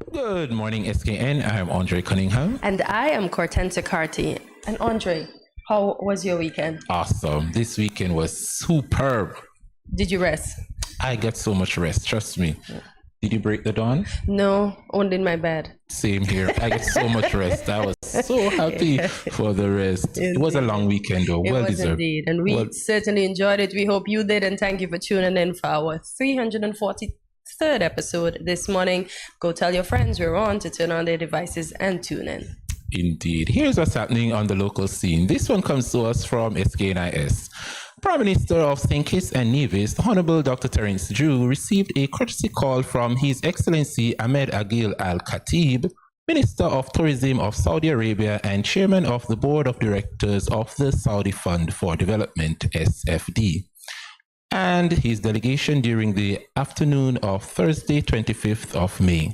Good morning, SKN. I'm Andre Cunningham. And I am Cortenta Carty. And Andre, how was your weekend? Awesome. This weekend was superb. Did you rest? I got so much rest, trust me. Did you break the dawn? No, only in my bed. Same here. I got so much rest. I was so happy for the rest. It was a long weekend, though. Well deserved. Indeed. And we certainly enjoyed it. We hope you did. And thank you for tuning in for our 343rd episode this morning. Go tell your friends we're on to turn on their devices and tune in. Indeed. Here's what's happening on the local scene. This one comes to us from SKNIS. Prime Minister of St. Kitts and Nevis, the Honorable Dr. Terence Drew, received a courtesy call from His Excellency Ahmed Agil Al-Khatib, Minister of Tourism of Saudi Arabia and Chairman of the Board of Directors of the Saudi Fund for Development, SFD, and his delegation during the afternoon of Thursday, 25th of May.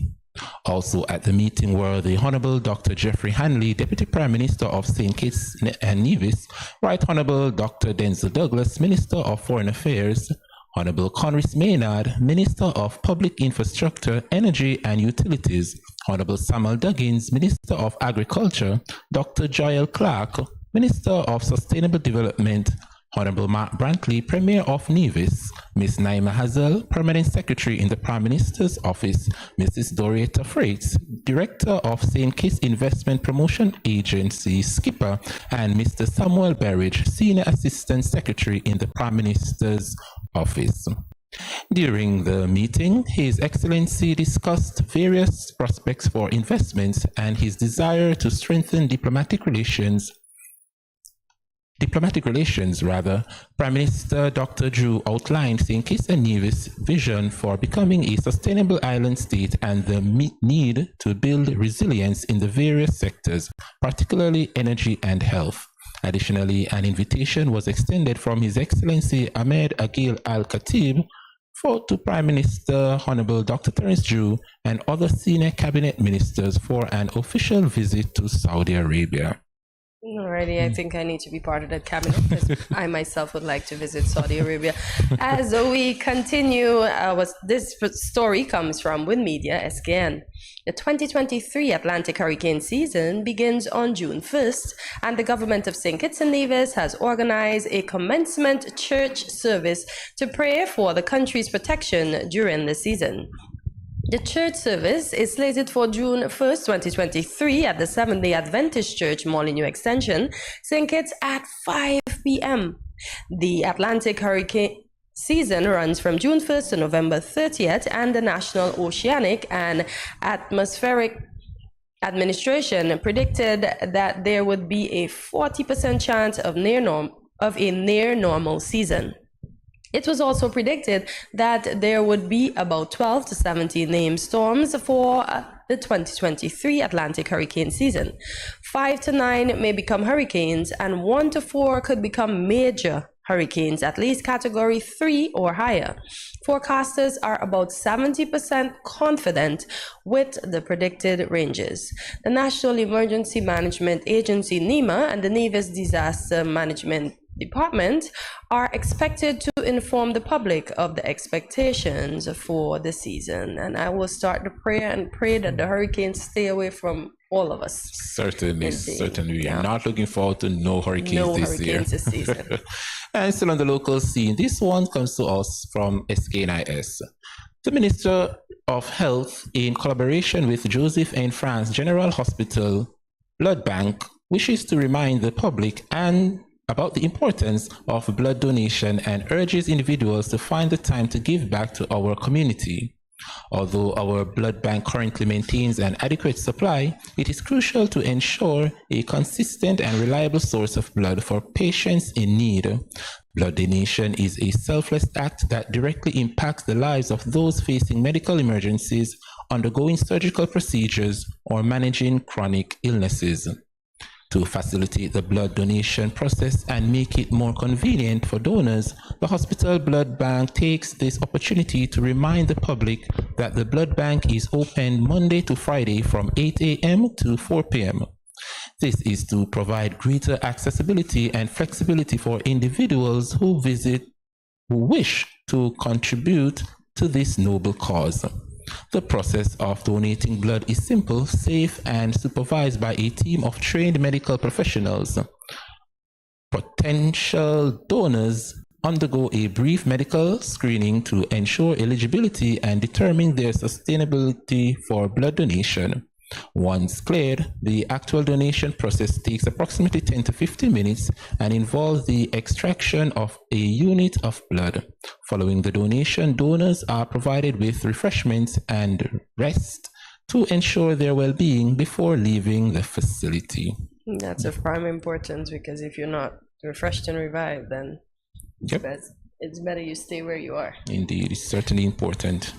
Also at the meeting were the Honorable Dr. Jeffrey Hanley, Deputy Prime Minister of St. Kitts and Nevis, Right Honorable Dr. Denzel Douglas, Minister of Foreign Affairs, Honorable Conris Maynard, Minister of Public Infrastructure, Energy and Utilities, Honorable Samuel Duggins, Minister of Agriculture, Dr. Joel Clark, Minister of Sustainable Development, Honorable Mark Brantley, Premier of Nevis, Ms. Naima Hazel, Permanent Secretary in the Prime Minister's Office, Mrs. Dorietta Freites, Director of St. Kitts Investment Promotion Agency, Skipper, and Mr. Samuel Berridge, Senior Assistant Secretary in the Prime Minister's Office. During the meeting, His Excellency discussed various prospects for investments and his desire to strengthen diplomatic relations. Prime Minister Dr. Drew outlined St. Kitts and Nevis' vision for becoming a sustainable island state and the need to build resilience in the various sectors, particularly energy and health. Additionally, an invitation was extended from His Excellency Ahmed Agil Al-Khatib to Prime Minister Honorable Dr. Terence Drew and other senior cabinet ministers for an official visit to Saudi Arabia. Alrighty, I think I need to be part of that cabinet because I myself would like to visit Saudi Arabia. As we continue, this story comes from Wind Media SKN. The 2023 Atlantic hurricane season begins on June 1st, and the government of St. Kitts and Nevis has organized a commencement church service to pray for the country's protection during the season. The church service is slated for June 1st, 2023 at the Seventh-day Adventist Church, Molineux Extension, St. Kitts at 5 p.m. The Atlantic hurricane season runs from June 1st to November 30th, and the National Oceanic and Atmospheric Administration predicted that there would be a 40% chance of a near normal season. It was also predicted that there would be about 12 to 17 named storms for the 2023 Atlantic hurricane season. 5 to 9 may become hurricanes, and 1 to 4 could become major hurricanes, at least category 3 or higher. Forecasters are about 70% confident with the predicted ranges. The National Emergency Management Agency, NEMA, and the Nevis Disaster Management Department are expected to inform the public of the expectations for the season. And I will start the prayer and pray that the hurricanes stay away from all of us. Certainly. We are not looking forward to no hurricanes this season. And still on the local scene, this one comes to us from SKNIS. The Minister of Health, in collaboration with Joseph N. France General Hospital Blood Bank, wishes to remind the public about the importance of blood donation and urges individuals to find the time to give back to our community. Although our blood bank currently maintains an adequate supply, it is crucial to ensure a consistent and reliable source of blood for patients in need. Blood donation is a selfless act that directly impacts the lives of those facing medical emergencies, undergoing surgical procedures, or managing chronic illnesses. To facilitate the blood donation process and make it more convenient for donors, the hospital blood bank takes this opportunity to remind the public that the blood bank is open Monday to Friday from 8 a.m. to 4 p.m. This is to provide greater accessibility and flexibility for individuals who wish to contribute to this noble cause. The process of donating blood is simple, safe, and supervised by a team of trained medical professionals. Potential donors undergo a brief medical screening to ensure eligibility and determine their sustainability for blood donation. Once cleared, the actual donation process takes approximately 10 to 15 minutes and involves the extraction of a unit of blood. Following the donation, donors are provided with refreshments and rest to ensure their well-being before leaving the facility. That's of prime importance, because if you're not refreshed and revived, then it's better you stay where you are. Indeed, it's certainly important.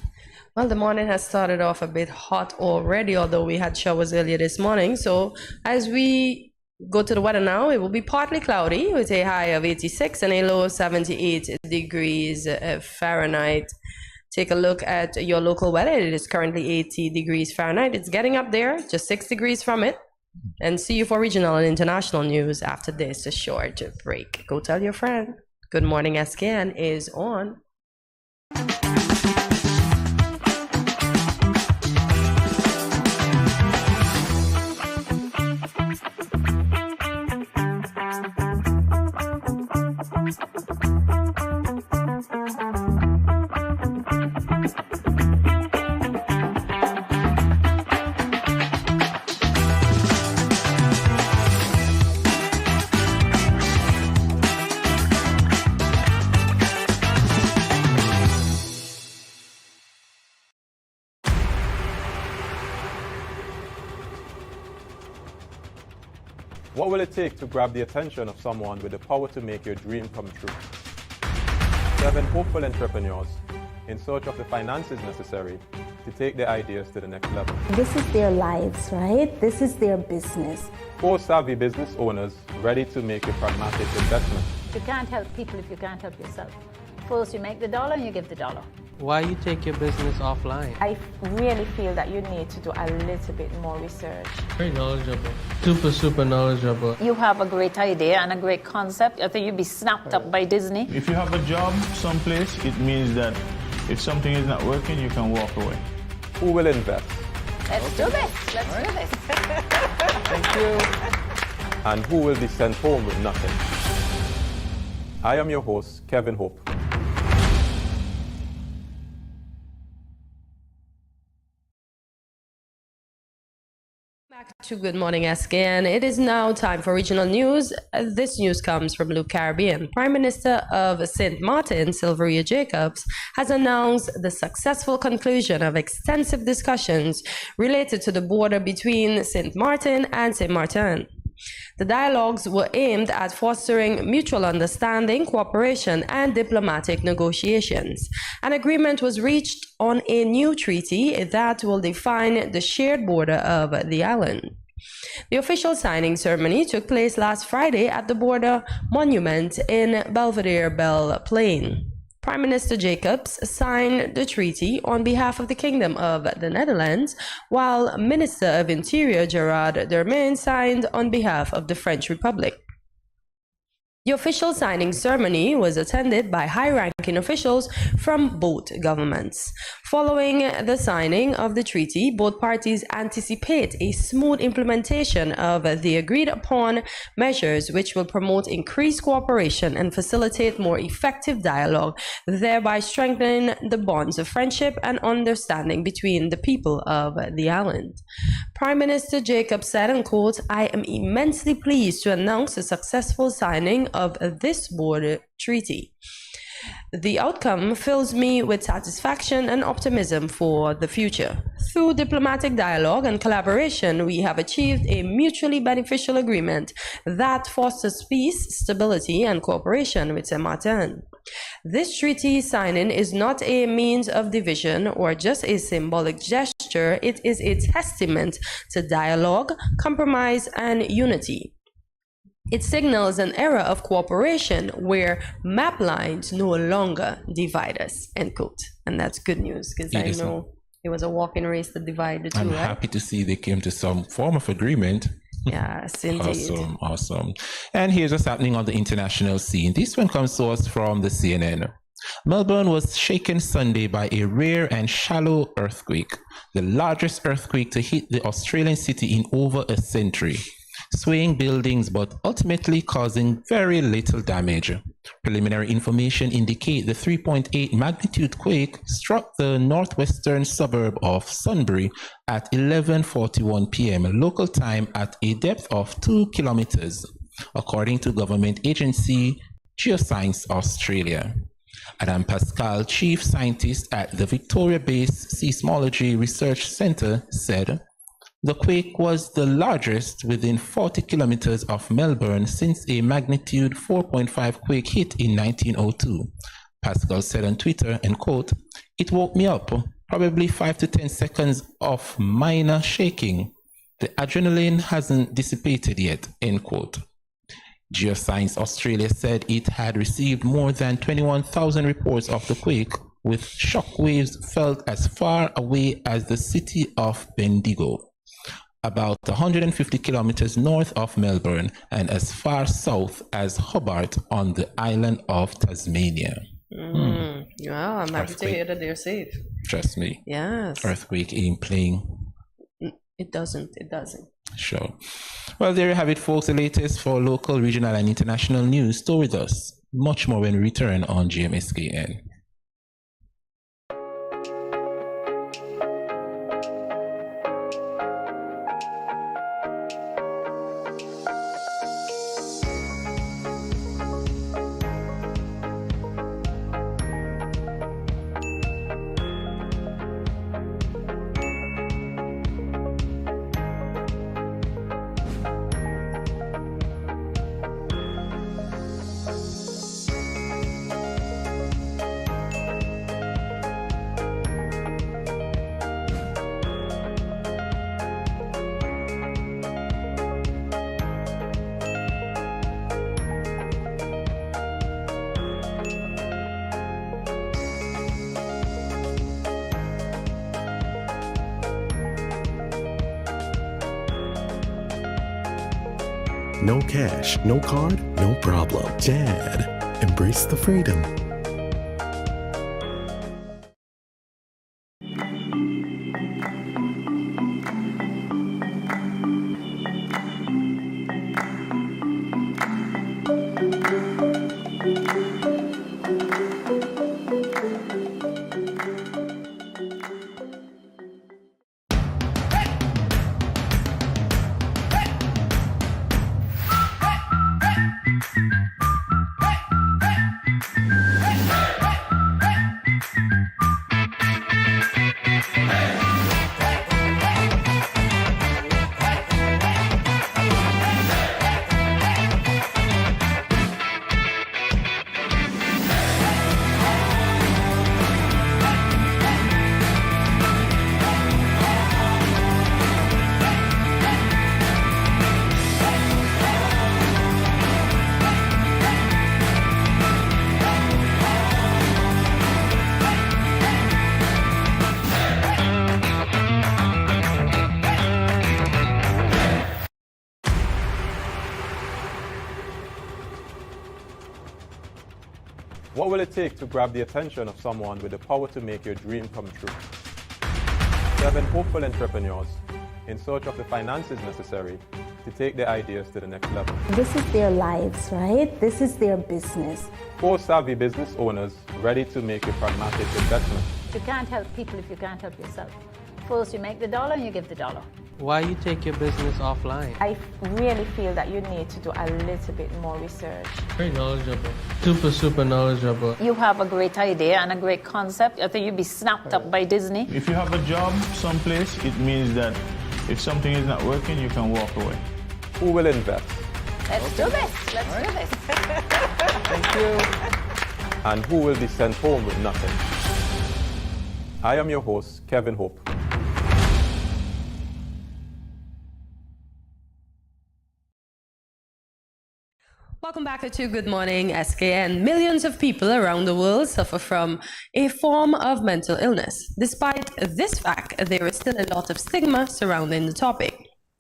Well, the morning has started off a bit hot already, although we had showers earlier this morning. So as we go to the weather now, it will be partly cloudy with a high of 86 and a low of 78 degrees Fahrenheit. Take a look at your local weather. It is currently 80 degrees Fahrenheit. It's getting up there, just 6 degrees from it. And see you for regional and international news after this a short break. Go tell your friend. Good Morning SKN is on. What will it take to grab the attention of someone with the power to make your dream come true? 7 hopeful entrepreneurs in search of the finances necessary to take their ideas to the next level. This is their lives, right? This is their business. 4 savvy business owners ready to make a pragmatic investment. You can't help people if you can't help yourself. First, you make the dollar and you give the dollar. Why you take your business offline? I really feel that you need to do a little bit more research. Very knowledgeable. Super knowledgeable. You have a great idea and a great concept. I think you'd be snapped up by Disney. If you have a job someplace, it means that if something is not working, you can walk away. Who will invest? Let's do this. Let's do this. Thank you. And who will be sent home with nothing? I am your host, Kevin Hope. Back to Good Morning SKN. It is now time for regional news. This news comes from Luke Caribbean. Prime Minister of St. Martin, Sylvia Jacobs, has announced the successful conclusion of extensive discussions related to the border between St. Martin and St. Martin. The dialogues were aimed at fostering mutual understanding, cooperation, and diplomatic negotiations. An agreement was reached on a new treaty that will define the shared border of the island. The official signing ceremony took place last Friday at the border monument in Belvedere Belle Plain. Prime Minister Jacobs signed the treaty on behalf of the Kingdom of the Netherlands, while Minister of Interior Gerard Dermain signed on behalf of the French Republic. The official signing ceremony was attended by high-ranking officials from both governments. Following the signing of the treaty, both parties anticipate a smooth implementation of the agreed-upon measures which will promote increased cooperation and facilitate more effective dialogue, thereby strengthening the bonds of friendship and understanding between the people of the island. Prime Minister Jacobs said, and quote, "I am immensely pleased to announce the successful signing of this border treaty. The outcome fills me with satisfaction and optimism for the future. Through diplomatic dialogue and collaboration, we have achieved a mutually beneficial agreement that fosters peace, stability, and cooperation with St. Martin. This treaty signing is not a means of division or just a symbolic gesture. It is a testament to dialogue, compromise, and unity. It signals an era of cooperation where map lines no longer divide us," end quote. And that's good news, because I know it was a walking race that divided the two. I'm happy to see they came to some form of agreement. Yes, indeed. Awesome. And here's what's happening on the international scene. This one comes to us from the CNN. Melbourne was shaken Sunday by a rare and shallow earthquake, the largest earthquake to hit the Australian city in over a century, swaying buildings but ultimately causing very little damage. Preliminary information indicate the 3.8 magnitude quake struck the northwestern suburb of Sunbury at 11:41 p.m. local time at a depth of 2 kilometers, according to government agency Geoscience Australia. Adam Pascal, chief scientist at the Victoria-based Seismology Research Centre, said, "The quake was the largest within 40 kilometers of Melbourne since a magnitude 4.5 quake hit in 1902. Pascal said on Twitter, and quote, "It woke me up, probably 5 to 10 seconds of minor shaking. The adrenaline hasn't dissipated yet," end quote. Geoscience Australia said it had received more than 21,000 reports of the quake, with shock waves felt as far away as the city of Bendigo, about 150 kilometers north of Melbourne, and as far south as Hobart on the island of Tasmania. Wow, I'm happy to hear that they're safe. Trust me. Yes. Earthquake ain't playing. It doesn't. Sure. Well, there you have it, folks. The latest for local, regional, and international news. Stay with us. Much more when we return on GMSKN. No cash, no card, no problem. JAD. Embrace the freedom. What will it take to grab the attention of someone with the power to make your dream come true? 7 hopeful entrepreneurs in search of the finances necessary to take their ideas to the next level. This is their lives, right? This is their business. 4 savvy business owners ready to make a pragmatic investment. You can't help people if you can't help yourself. First, you make the dollar and you give the dollar. Why you take your business offline? I really feel that you need to do a little bit more research. Very knowledgeable. Super knowledgeable. You have a great idea and a great concept. I think you'd be snapped up by Disney. If you have a job someplace, it means that if something is not working, you can walk away. Who will invest? Let's do this. Let's do this. Thank you. And who will be sent home with nothing? I am your host, Kevin Hope. Welcome back to Good Morning SKN. Millions of people around the world suffer from a form of mental illness. Despite this fact, there is still a lot of stigma surrounding the topic.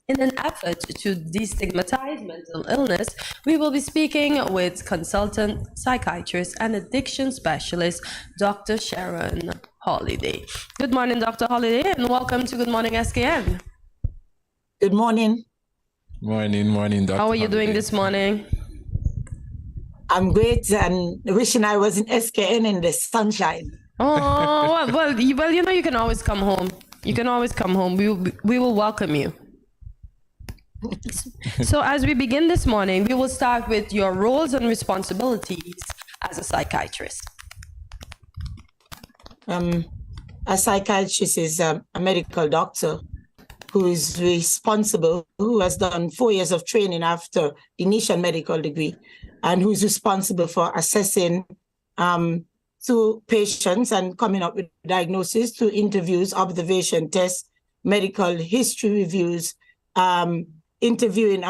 In an effort to destigmatize mental illness, we will be speaking with consultant psychiatrist and addiction specialist, Dr. Sharon Holiday. Good morning, Dr. Holiday, and welcome to Good Morning SKN. Good morning. Morning, Dr. How are you doing this morning? I'm great and wishing I was in SKN in the sunshine. Oh, well, you know, you can always come home. You can always come home. We will welcome you. So as we begin this morning, we will start with your roles and responsibilities as a psychiatrist. A psychiatrist is a medical doctor who is responsible, who has done 4 years of training after the initial medical degree, and who is responsible for assessing to patients and coming up with diagnosis through interviews, observation tests, medical history reviews, interviewing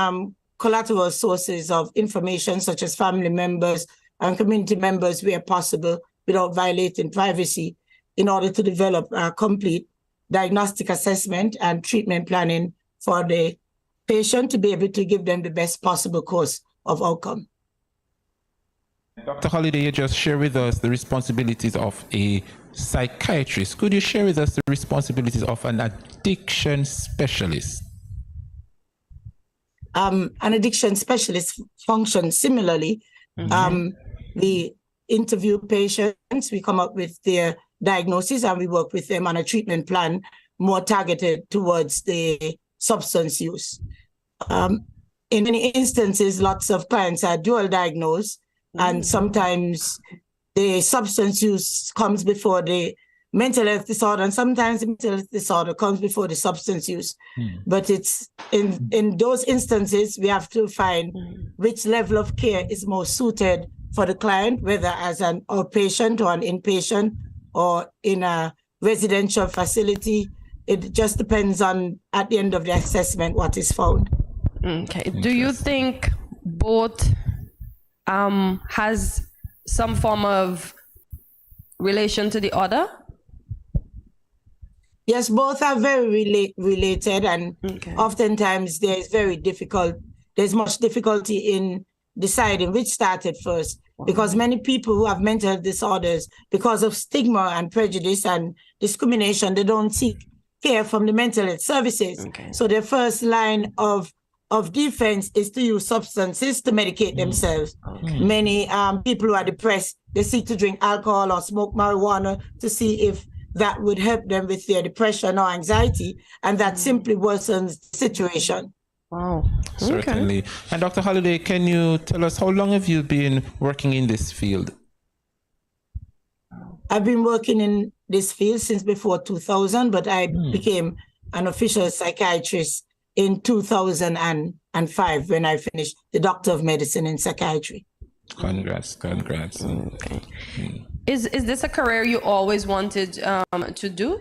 collateral sources of information such as family members and community members where possible without violating privacy in order to develop a complete diagnostic assessment and treatment planning for the patient to be able to give them the best possible course of outcome. Dr. Holiday, you just share with us the responsibilities of a psychiatrist. Could you share with us the responsibilities of an addiction specialist? An addiction specialist functions similarly. We interview patients, we come up with their diagnosis, and we work with them on a treatment plan more targeted towards the substance use. In many instances, lots of clients are dual diagnosed, and sometimes the substance use comes before the mental health disorder, and sometimes the mental health disorder comes before the substance use. But it's in those instances, we have to find which level of care is most suited for the client, whether as an outpatient or an inpatient or in a residential facility. It just depends on, at the end of the assessment, what is found. Okay. Do you think both has some form of relation to the other? Yes, both are very related, and oftentimes there's much difficulty in deciding which started first, because many people who have mental health disorders, because of stigma and prejudice and discrimination, they don't seek care from the mental health services. So their first line of defense is to use substances to medicate themselves. Many people who are depressed, they seek to drink alcohol or smoke marijuana to see if that would help them with their depression or anxiety, and that simply worsens the situation. Wow. Certainly. And Dr. Holiday, can you tell us how long have you been working in this field? I've been working in this field since before 2000, but I became an official psychiatrist in 2005 when I finished the Doctor of Medicine in Psychiatry. Congrats. Okay. Is this a career you always wanted to do?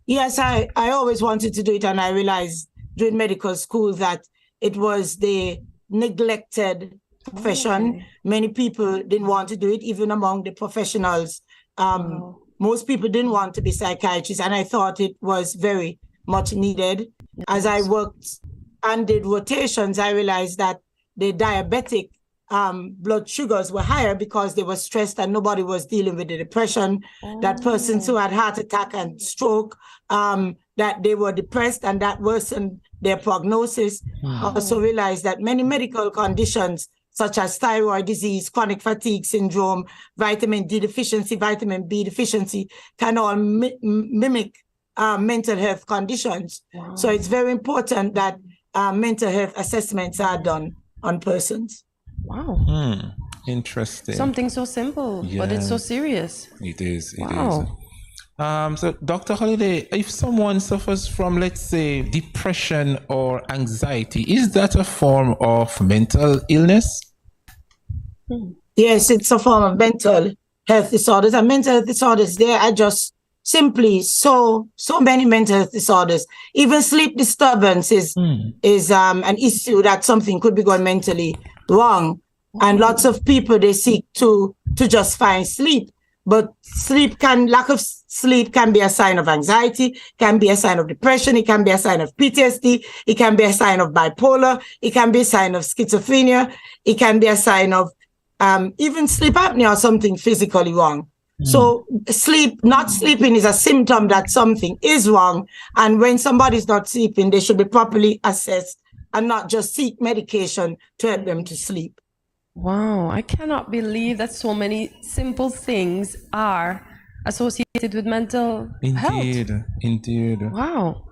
Yes, I always wanted to do it, and I realized during medical school that it was the neglected profession. Many people didn't want to do it, even among the professionals. Most people didn't want to be psychiatrists, and I thought it was very much needed. As I worked and did rotations, I realized that the diabetic blood sugars were higher because they were stressed and nobody was dealing with the depression. That persons who had heart attack and stroke, that they were depressed, and that worsened their prognosis. I also realized that many medical conditions such as thyroid disease, chronic fatigue syndrome, vitamin D deficiency, vitamin B deficiency can all mimic mental health conditions. So it's very important that mental health assessments are done on persons. Wow. Interesting. Something so simple, but it's so serious. It is. So, Dr. Holiday, if someone suffers from, let's say, depression or anxiety, is that a form of mental illness? Yes, it's a form of mental health disorders. And mental health disorders, there are just simply so many mental health disorders. Even sleep disturbance is an issue that something could be going mentally wrong. And lots of people, they seek to just find sleep. But lack of sleep can be a sign of anxiety, can be a sign of depression, it can be a sign of PTSD, it can be a sign of bipolar, it can be a sign of schizophrenia, it can be a sign of even sleep apnea or something physically wrong. So not sleeping is a symptom that something is wrong. And when somebody's not sleeping, they should be properly assessed and not just seek medication to help them to sleep. Wow, I cannot believe that so many simple things are associated with mental health. Indeed. Wow.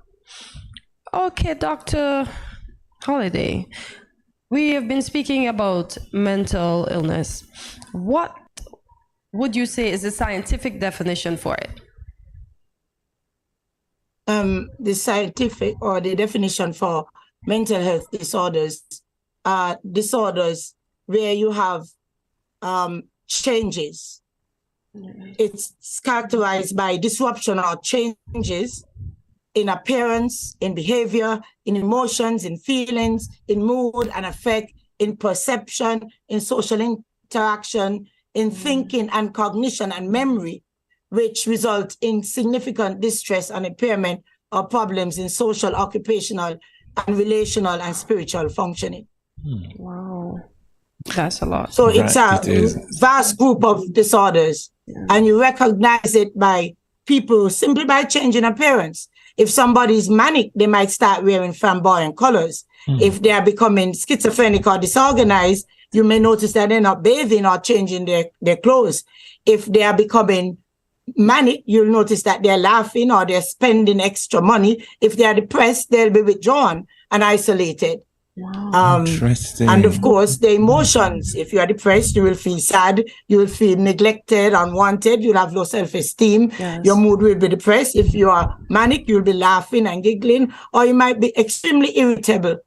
Okay, Dr. Holiday, we have been speaking about mental illness. What would you say is the scientific definition for it? The scientific or the definition for mental health disorders are disorders where you have changes. It's characterized by disruption or changes in appearance, in behavior, in emotions, in feelings, in mood and affect, in perception, in social interaction, in thinking and cognition and memory, which result in significant distress and impairment or problems in social, occupational, and relational and spiritual functioning. Wow. That's a lot. So it's a vast group of disorders, and you recognize it by people simply by changing appearance. If somebody's manic, they might start wearing flamboyant colors. If they are becoming schizophrenic or disorganized, you may notice that they're not bathing or changing their clothes. If they are becoming manic, you'll notice that they're laughing or they're spending extra money. If they are depressed, they'll be withdrawn and isolated. Wow. Interesting. And of course, the emotions. If you are depressed, you will feel sad, you will feel neglected, unwanted, you'll have low self-esteem, your mood will be depressed. If you are manic, you'll be laughing and giggling, or you might be extremely irritable.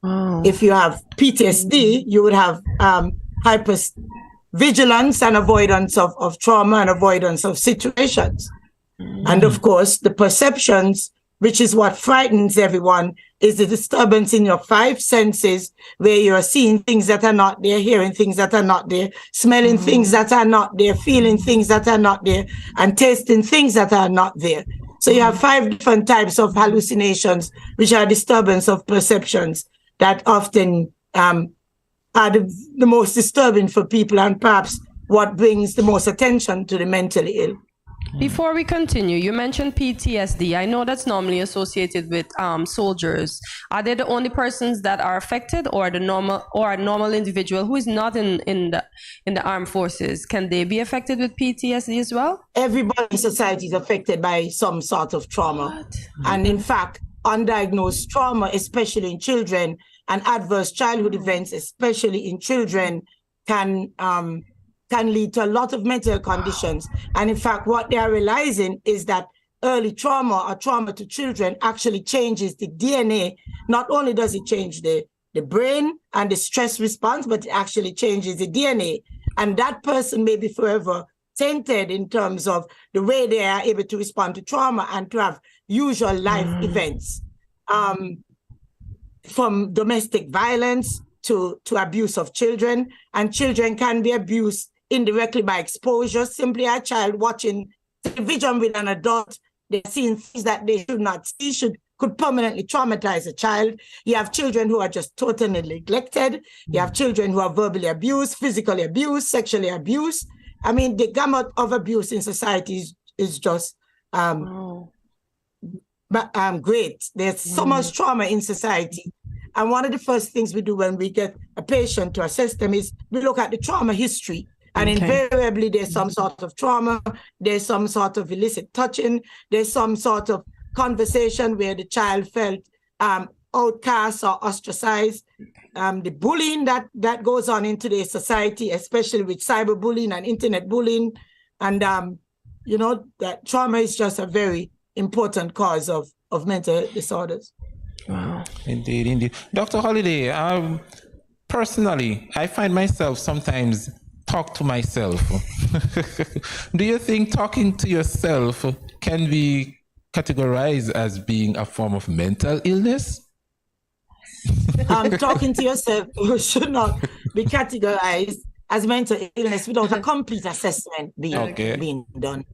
Wow. If you have PTSD, you would have hypervigilance and avoidance of trauma and avoidance of situations. And of course, the perceptions, which is what frightens everyone, is the disturbance in your five senses, where you're seeing things that are not there, hearing things that are not there, smelling things that are not there, feeling things that are not there, and tasting things that are not there. So you have 5 different types of hallucinations, which are disturbance of perceptions that often are the most disturbing for people, and perhaps what brings the most attention to the mentally ill. Before we continue, you mentioned PTSD. I know that's normally associated with soldiers. Are they the only persons that are affected, or a normal individual who is not in the armed forces? Can they be affected with PTSD as well? Everybody in society is affected by some sort of trauma. And in fact, undiagnosed trauma, especially in children, and adverse childhood events, especially in children, can lead to a lot of mental conditions. And in fact, what they are realizing is that early trauma or trauma to children actually changes the DNA. Not only does it change the brain and the stress response, but it actually changes the DNA. And that person may be forever tainted in terms of the way they are able to respond to trauma and to have usual life events. From domestic violence to abuse of children. And children can be abused indirectly by exposure. Simply a child watching television with an adult, they're seeing things that they should not see, could permanently traumatize a child. You have children who are just totally neglected. You have children who are verbally abused, physically abused, sexually abused. I mean, the gamut of abuse in society is just great. There's so much trauma in society. And one of the first things we do when we get a patient to assess them is we look at the trauma history. And invariably, there's some sort of trauma, there's some sort of illicit touching, there's some sort of conversation where the child felt outcast or ostracized. The bullying that goes on in today's society, especially with cyberbullying and internet bullying. And, that trauma is just a very important cause of mental disorders. Wow. Indeed. Dr. Holiday, personally, I find myself sometimes talk to myself. Do you think talking to yourself can be categorized as being a form of mental illness? Talking to yourself should not be categorized as mental illness without a complete assessment being done.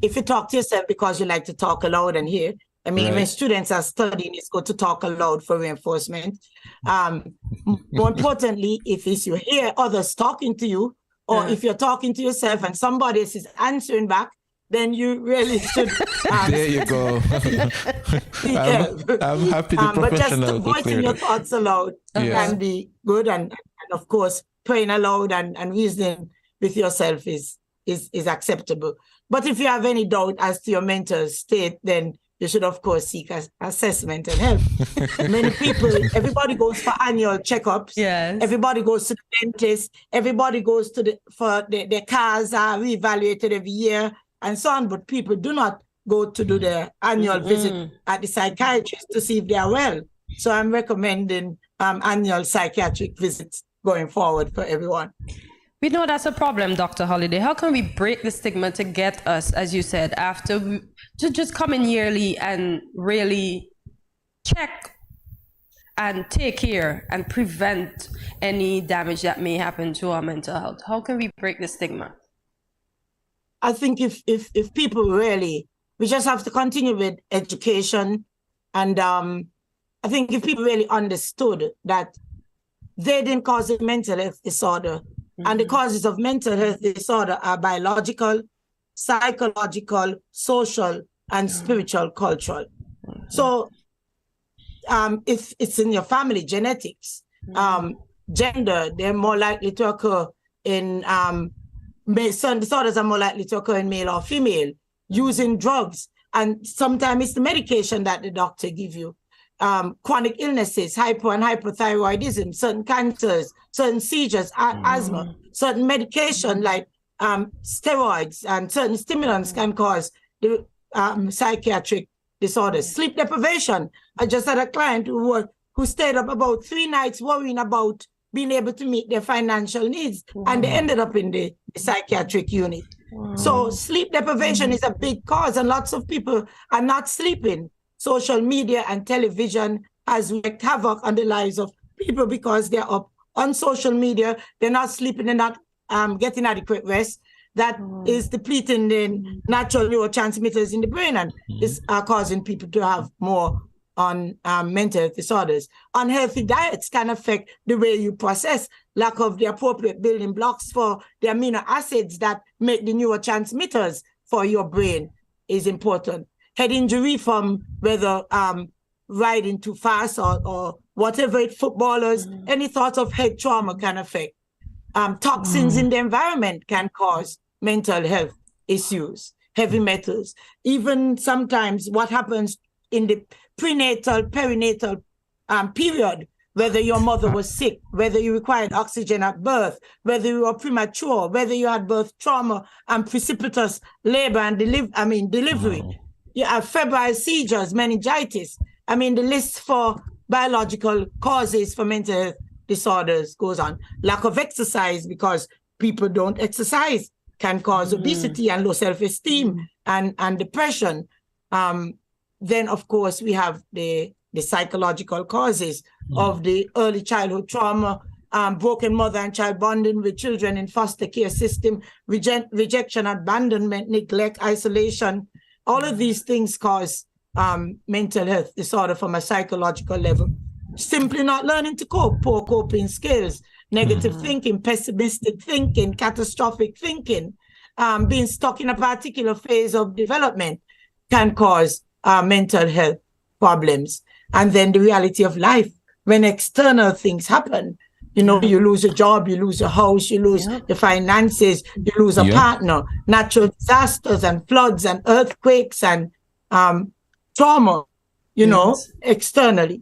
If you talk to yourself because you like to talk aloud and hear, I mean, when students are studying, it's good to talk aloud for reinforcement. More importantly, if it's you hear others talking to you, or if you're talking to yourself and somebody else is answering back, then you really should. There you go. I'm happy the professional. But just voicing your thoughts aloud can be good, and of course, praying aloud and reasoning with yourself is acceptable. But if you have any doubt as to your mental state, then you should, of course, seek assessment and help. Many people, everybody goes for annual checkups. Yes. Everybody goes to the dentist. Everybody goes to their cars are reevaluated every year and so on. But people do not go to do their annual visit at the psychiatrist to see if they are well. So I'm recommending annual psychiatric visits going forward for everyone. We know that's a problem, Dr. Holiday. How can we break the stigma to get us, as you said, to just come in yearly and really check and take care and prevent any damage that may happen to our mental health? How can we break the stigma? I think if people really, we just have to continue with education. And I think if people really understood that they didn't cause a mental health disorder, and the causes of mental health disorder are biological, psychological, social, and spiritual, cultural. So if it's in your family, genetics, gender, they're more likely to occur in, certain disorders are more likely to occur in male or female, using drugs. And sometimes it's the medication that the doctor gives you. Chronic illnesses, hypo and hypothyroidism, certain cancers, certain seizures, asthma, certain medication like steroids and certain stimulants can cause the psychiatric disorders. Sleep deprivation. I just had a client who stayed up about 3 nights worrying about being able to meet their financial needs, and they ended up in the psychiatric unit. So sleep deprivation is a big cause, and lots of people are not sleeping. Social media and television has wreaked havoc on the lives of people because they're up on social media, they're not sleeping, they're not getting adequate rest. That is depleting the natural neurotransmitters in the brain and is causing people to have more on mental health disorders. Unhealthy diets can affect the way you process. Lack of the appropriate building blocks for the amino acids that make the neurotransmitters for your brain is important. Head injury from whether riding too fast or whatever, footballers, any thought of head trauma can affect. Toxins in the environment can cause mental health issues, heavy metals. Even sometimes what happens in the prenatal, perinatal period, whether your mother was sick, whether you required oxygen at birth, whether you were premature, whether you had birth trauma and precipitous labor and delivery. You have febrile seizures, meningitis. I mean, the list for biological causes for mental health disorders goes on. Lack of exercise, because people don't exercise, can cause obesity and low self-esteem and depression. Then, of course, we have the psychological causes of the early childhood trauma, broken mother and child bonding with children in foster care system, rejection, abandonment, neglect, isolation. All of these things cause mental health disorder from a psychological level. Simply not learning to cope, poor coping skills, negative thinking, pessimistic thinking, catastrophic thinking, being stuck in a particular phase of development can cause mental health problems. And then the reality of life, when external things happen, you know, you lose a job, you lose a house, you lose the finances, you lose a partner, natural disasters and floods and earthquakes and trauma, you know, externally.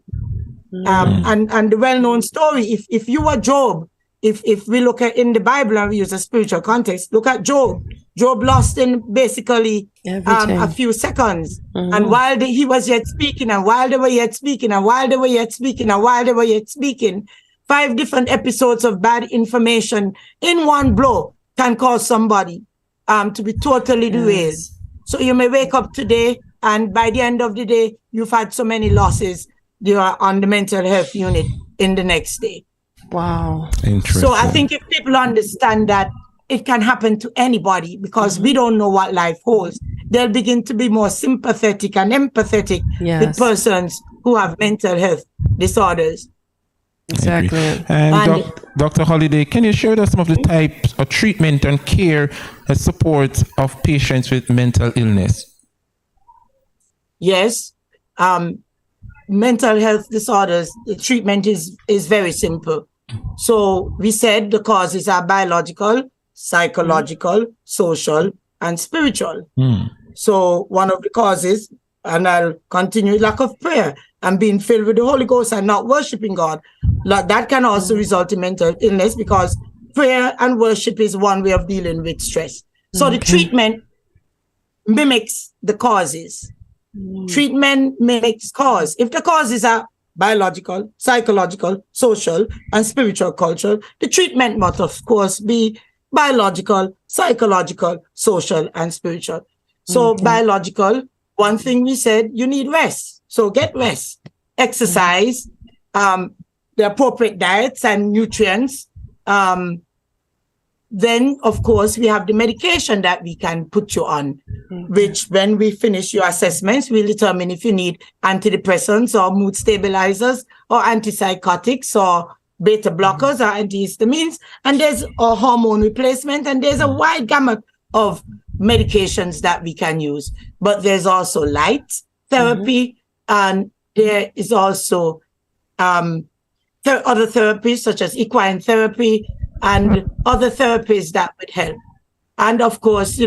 And the well-known story, if you were Job, if we look at in the Bible and we use a spiritual context, look at Job. Job lost in basically a few seconds. And while he was yet speaking, and while they were yet speaking, and while they were yet speaking, and while they were yet speaking, 5 different episodes of bad information in one blow can cause somebody to be totally derailed. So you may wake up today, and by the end of the day, you've had so many losses, you are on the mental health unit in the next day. Wow. Interesting. So I think if people understand that it can happen to anybody because we don't know what life holds, they'll begin to be more sympathetic and empathetic with persons who have mental health disorders. Exactly. And Dr. Holiday, can you share with us some of the types of treatment and care and support of patients with mental illness? Yes. Mental health disorders, the treatment is very simple. So we said the causes are biological, psychological, social, and spiritual. So one of the causes, and I'll continue, lack of prayer and being filled with the Holy Ghost and not worshiping God. That can also result in mental illness because prayer and worship is one way of dealing with stress. So the treatment mimics the causes. Treatment mimics cause. If the causes are biological, psychological, social, and spiritual culture, the treatment must, of course, be biological, psychological, social, and spiritual. So biological, one thing we said, you need rest. So get rest, exercise, the appropriate diets and nutrients. Then, of course, we have the medication that we can put you on, which when we finish your assessments, we'll determine if you need antidepressants or mood stabilizers or antipsychotics or beta blockers or antihistamines. And there's a hormone replacement, and there's a wide gamut of medications that we can use. But there's also light therapy, and there is also other therapies such as equine therapy and other therapies that would help. And of course,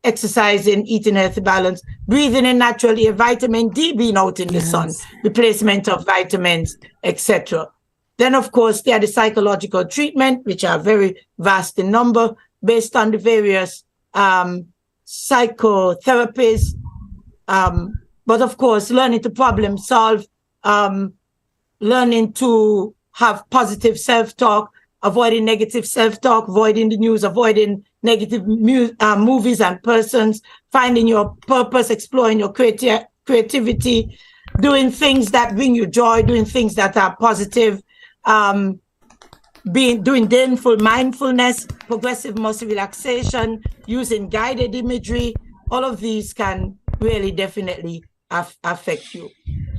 exercising, eating healthy balance, breathing in natural air, vitamin D being out in the sun, replacement of vitamins, etc. Then, of course, there are the psychological treatment, which are very vast in number, based on the various psychotherapies. But of course, learning to problem solve, learning to have positive self-talk, avoiding negative self-talk, avoiding the news, avoiding negative movies and persons, finding your purpose, exploring your creativity, doing things that bring you joy, doing things that are positive, doing gainful mindfulness, progressive muscle relaxation, using guided imagery. All of these can really definitely affect you.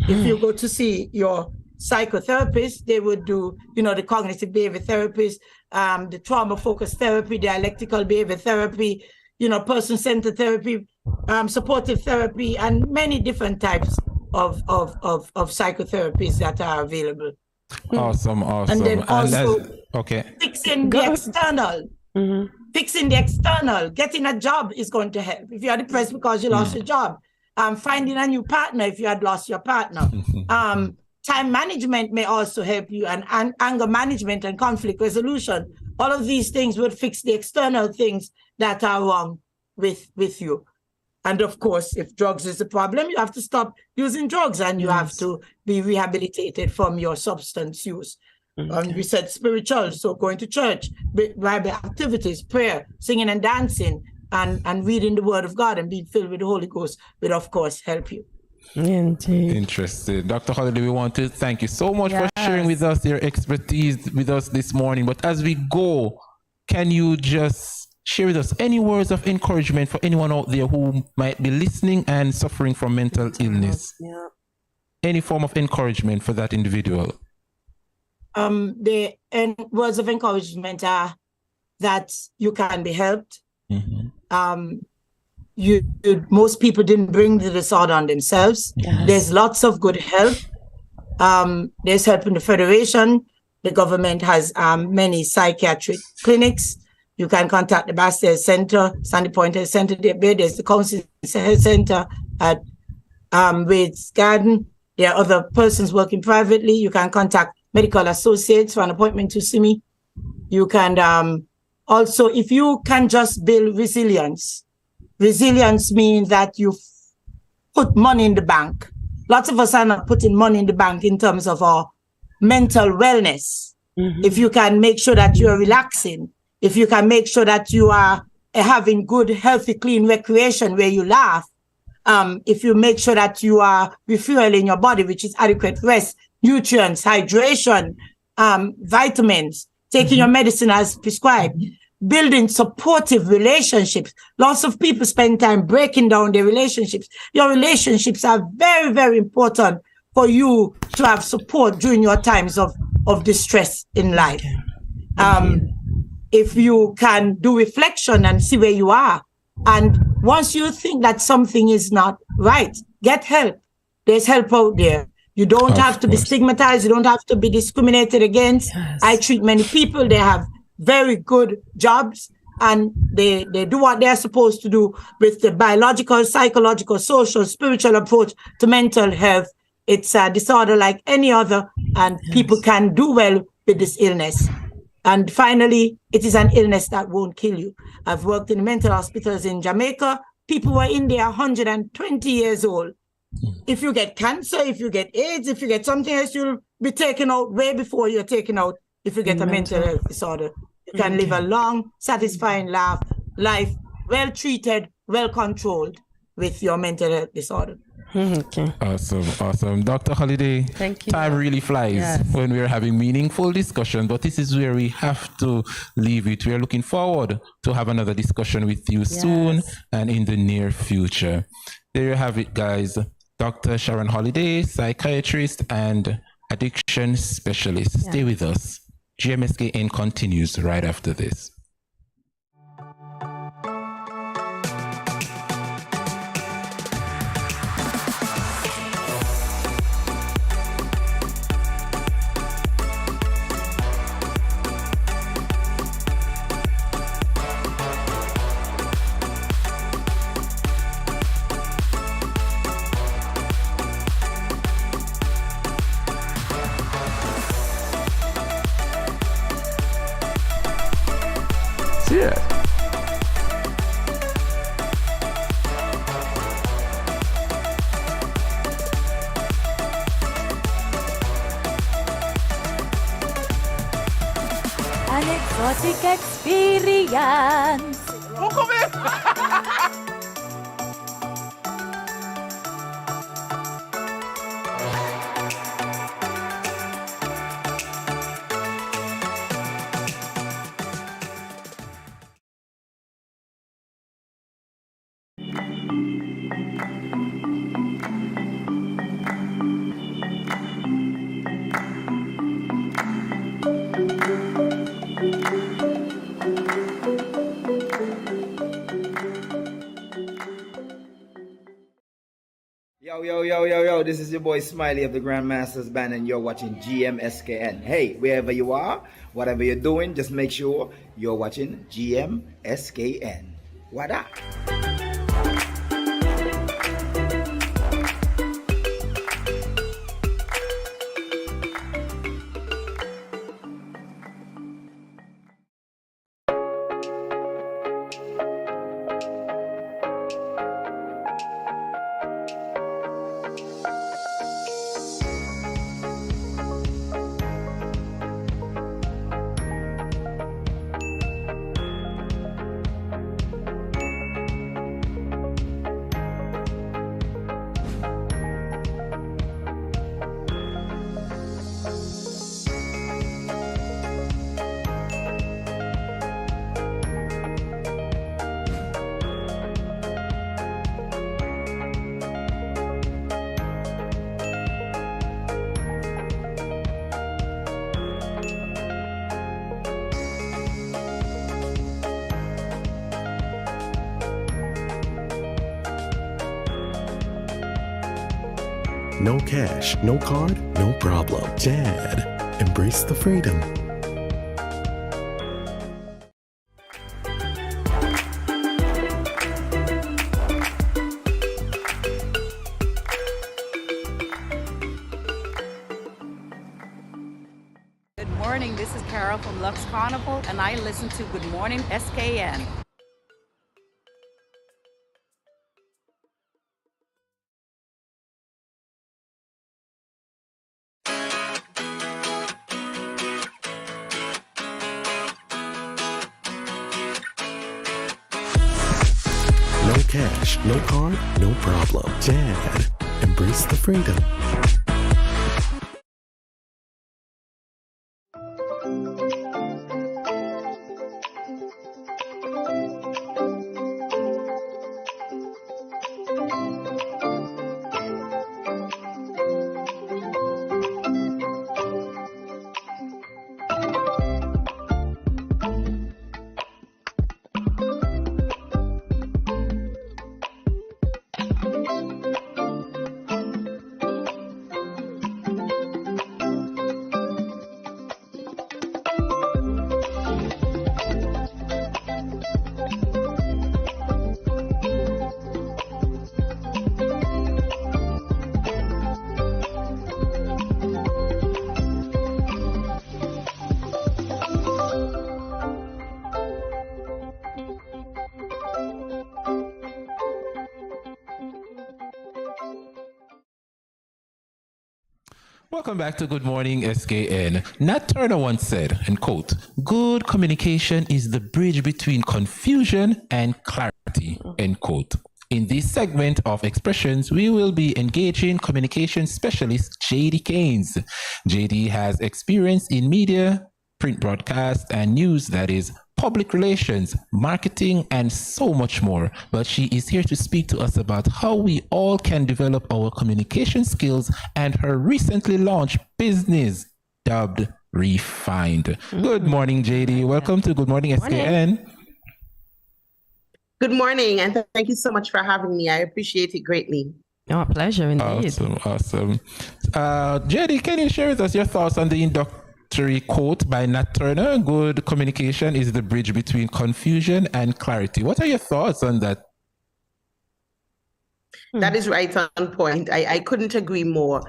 If you go to see your psychotherapist, they would do, the cognitive behavior therapist, the trauma-focused therapy, dialectical behavior therapy, person-centered therapy, supportive therapy, and many different types of psychotherapies that are available. Awesome. And then also fixing the external, getting a job is going to help. If you are depressed because you lost your job, finding a new partner if you had lost your partner. Time management may also help you, and anger management and conflict resolution. All of these things would fix the external things that are wrong with you. And of course, if drugs is a problem, you have to stop using drugs and you have to be rehabilitated from your substance use. And we said spiritual, so going to church, Bible activities, prayer, singing and dancing, and reading the word of God and being filled with the Holy Ghost will, of course, help you. Indeed. Interesting. Dr. Holiday, we want to thank you so much for sharing with us your expertise with us this morning. But as we go, can you just share with us any words of encouragement for anyone out there who might be listening and suffering from mental illness? Any form of encouragement for that individual? The words of encouragement are that you can be helped. Most people didn't bring the disorder on themselves. There's lots of good help. There's help in the Federation. The government has many psychiatric clinics. You can contact the Bastel Center, Sandy Point Health Center. There's the Council Health Center at Wade's Garden. There are other persons working privately. You can contact Medical Associates for an appointment to see me. You can also, if you can just build resilience. Resilience means that you put money in the bank. Lots of us are not putting money in the bank in terms of our mental wellness. If you can make sure that you are relaxing, if you can make sure that you are having good, healthy, clean recreation where you laugh, if you make sure that you are refueling your body, which is adequate rest, nutrients, hydration, vitamins, taking your medicine as prescribed, building supportive relationships. Lots of people spend time breaking down their relationships. Your relationships are very, very important for you to have support during your times of distress in life. If you can do reflection and see where you are, and once you think that something is not right, get help. There's help out there. You don't have to be stigmatized. You don't have to be discriminated against. Yes. I treat many people. They have very good jobs, and they do what they're supposed to do with the biological, psychological, social, spiritual approach to mental health. It's a disorder like any other, and people can do well with this illness. And finally, it is an illness that won't kill you. I've worked in mental hospitals in Jamaica. People were in there 120 years old. If you get cancer, if you get AIDS, if you get something else, you'll be taken out way before you're taken out if you get a mental health disorder. You can live a long, satisfying life, well treated, well controlled with your mental health disorder. Okay. Awesome. Dr. Holiday, thank you. Time really flies when we're having meaningful discussion, but this is where we have to leave it. We are looking forward to have another discussion with you soon and in the near future. There you have it, guys. Dr. Sharon Holiday, psychiatrist and addiction specialist. Stay with us. GMSKN continues right after this. An exotic experience. Yo, this is your boy Smiley of the Grandmasters Band, and you're watching GMSKN. Hey, wherever you are, whatever you're doing, just make sure you're watching GMSKN. What up? No cash, no card, no problem. Jad, embrace the freedom. Good morning, this is Carol from Lux Carnival, and I listen to Good Morning SKN. No cash, no card, no problem. Jad, embrace the freedom. Welcome back to Good Morning SKN. Nat Turner once said, and quote, "Good communication is the bridge between confusion and clarity," end quote. In this segment of Expressions, we will be engaging communication specialist JD Keynes. JD has experience in media, print broadcast, and news, that is, public relations, marketing, and so much more. But she is here to speak to us about how we all can develop our communication skills and her recently launched business dubbed Refined. Good morning, JD. Welcome to Good Morning SKN. Good morning, and thank you so much for having me. I appreciate it greatly. Oh, pleasure indeed. Awesome. JD, can you share with us your thoughts on the introductory quote by Nat Turner? Good communication is the bridge between confusion and clarity. What are your thoughts on that? That is right on point. I couldn't agree more.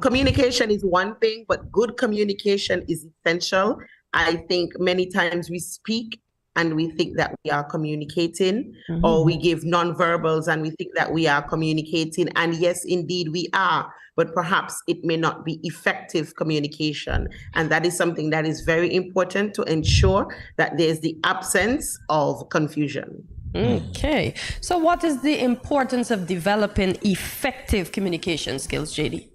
Communication is one thing, but good communication is essential. I think many times we speak and we think that we are communicating, or we give nonverbals and we think that we are communicating. And yes, indeed we are, but perhaps it may not be effective communication. And that is something that is very important to ensure that there's the absence of confusion. Okay. So what is the importance of developing effective communication skills, JD?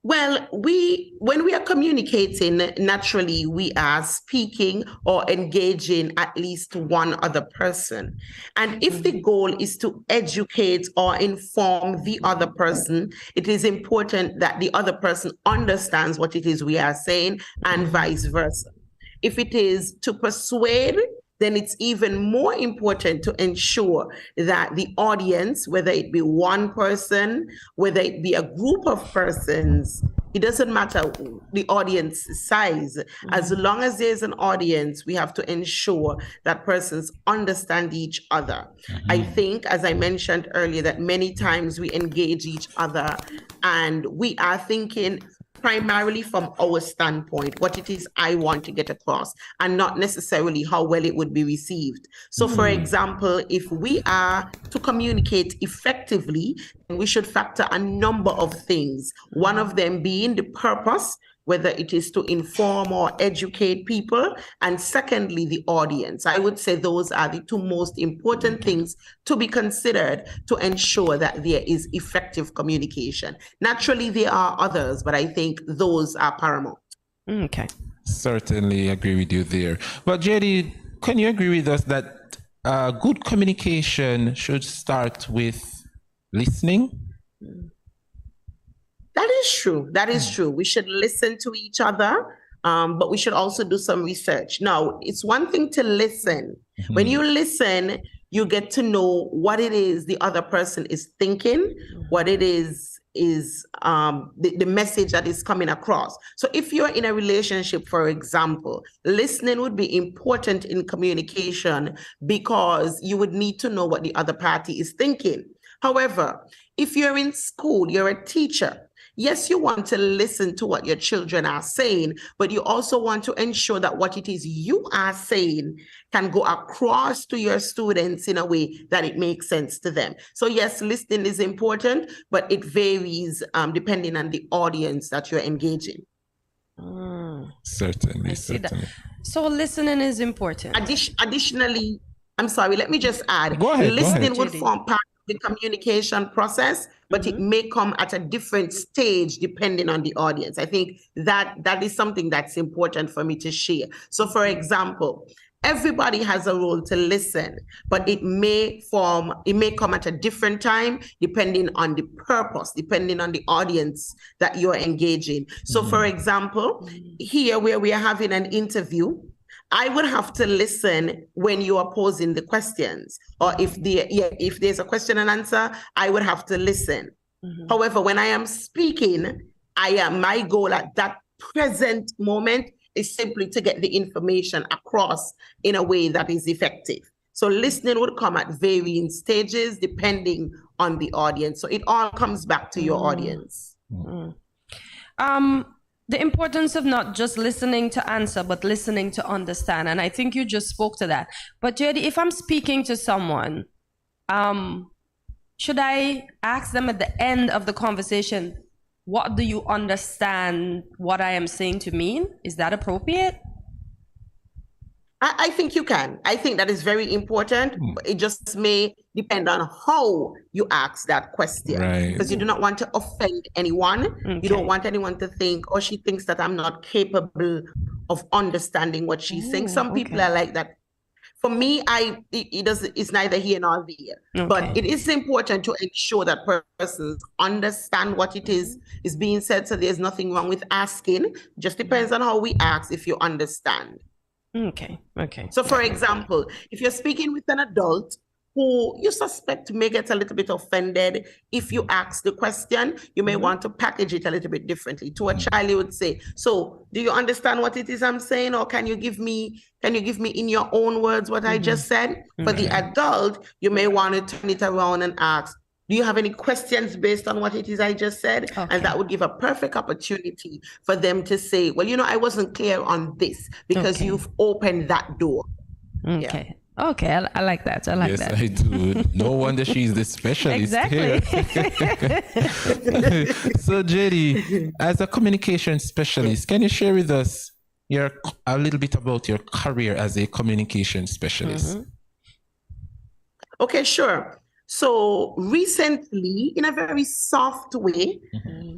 Well, when we are communicating, naturally, we are speaking or engaging at least one other person. And if the goal is to educate or inform the other person, it is important that the other person understands what it is we are saying, and vice versa. If it is to persuade, then it's even more important to ensure that the audience, whether it be one person, whether it be a group of persons, it doesn't matter the audience size. As long as there's an audience, we have to ensure that persons understand each other. I think, as I mentioned earlier, that many times we engage each other and we are thinking primarily from our standpoint, what it is I want to get across, and not necessarily how well it would be received. So for example, if we are to communicate effectively, we should factor a number of things. One of them being the purpose, whether it is to inform or educate people, and secondly, the audience. I would say those are the two most important things to be considered to ensure that there is effective communication. Naturally, there are others, but I think those are paramount. Okay. Certainly agree with you there. But JD, can you agree with us that good communication should start with listening? That is true. That is true. We should listen to each other, but we should also do some research. Now, it's one thing to listen. When you listen, you get to know what it is the other person is thinking, what it is the message that is coming across. So if you're in a relationship, for example, listening would be important in communication because you would need to know what the other party is thinking. However, if you're in school, you're a teacher, yes, you want to listen to what your children are saying, but you also want to ensure that what it is you are saying can go across to your students in a way that it makes sense to them. So yes, listening is important, but it varies depending on the audience that you're engaging. Certainly. So listening is important. Additionally, I'm sorry, let me just add. Go ahead. Listening would form part the communication process, but it may come at a different stage depending on the audience. I think that is something that's important for me to share. So for example, everybody has a role to listen, but it may come at a different time depending on the purpose, depending on the audience that you're engaging. So for example, here where we are having an interview, I would have to listen when you are posing the questions, or if there's a question and answer, I would have to listen. However, when I am speaking, my goal at that present moment is simply to get the information across in a way that is effective. So listening would come at varying stages depending on the audience. So it all comes back to your audience. The importance of not just listening to answer, but listening to understand. And I think you just spoke to that. But JD, if I'm speaking to someone, should I ask them at the end of the conversation, what do you understand what I am saying to mean? Is that appropriate? I think you can. I think that is very important. It just may depend on how you ask that question. Right. Because you do not want to offend anyone. Okay. You don't want anyone to think, oh, she thinks that I'm not capable of understanding what she's saying. Some people are like that. For me, it's neither here nor there. Okay. But it is important to ensure that persons understand what it is being said. So there's nothing wrong with asking. Just depends on how we ask if you understand. Okay. So for example, if you're speaking with an adult who you suspect may get a little bit offended, if you ask the question, you may want to package it a little bit differently. To a child, you would say, so do you understand what it is I'm saying? Or can you give me in your own words what I just said? For the adult, you may want to turn it around and ask, do you have any questions based on what it is I just said? Okay. And that would give a perfect opportunity for them to say, well, I wasn't clear on this because you've opened that door. Okay. Yeah. Okay, I like that. I like that. Yes, I do. No wonder she's the specialist. Exactly. So, JD, as a communication specialist, can you share with us a little bit about your career as a communication specialist? Okay, sure. So recently, in a very soft way,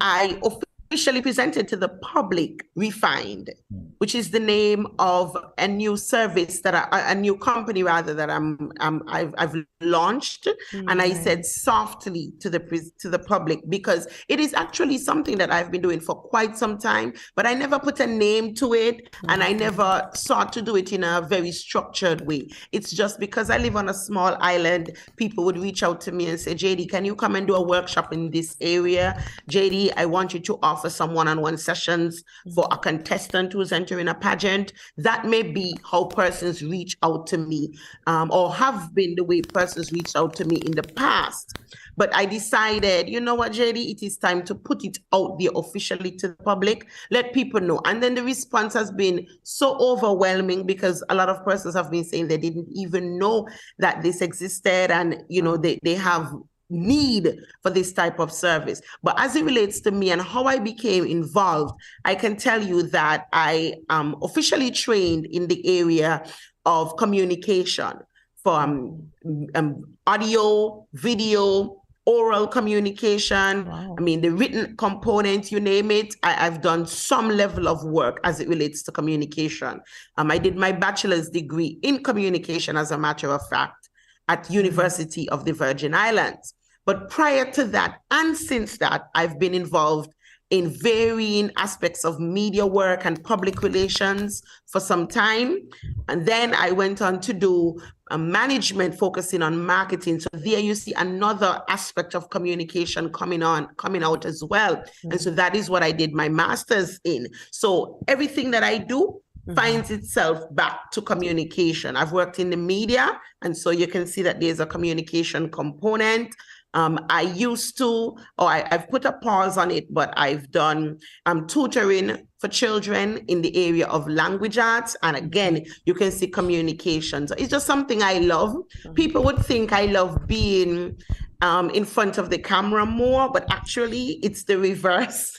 I officially presented to the public Refined, which is the name of a new service a new company rather that I've launched, and I said softly to the public because it is actually something that I've been doing for quite some time, but I never put a name to it, and I never sought to do it in a very structured way. It's just because I live on a small island, people would reach out to me and say, JD, can you come and do a workshop in this area? JD, I want you to offer some one-on-one sessions for a contestant who's entering a pageant. That may be how persons reach out to me, or have been the way persons reached out to me in the past. But I decided, you know what, JD, it is time to put it out there officially to the public, let people know. And then the response has been so overwhelming because a lot of persons have been saying they didn't even know that this existed, and they have need for this type of service. But as it relates to me and how I became involved, I can tell you that I am officially trained in the area of communication for audio, video, oral communication. Wow. I mean, the written component, you name it. I've done some level of work as it relates to communication. I did my bachelor's degree in communication, as a matter of fact, at University of the Virgin Islands. But prior to that, and since that, I've been involved in varying aspects of media work and public relations for some time. And then I went on to do management focusing on marketing. So there you see another aspect of communication coming out as well. And so that is what I did my master's in. So everything that I do finds itself back to communication. I've worked in the media, and so you can see that there's a communication component. I've put a pause on it, but I've done tutoring for children in the area of language arts. And again, you can see communication. So it's just something I love. People would think I love being in front of the camera more, but actually it's the reverse.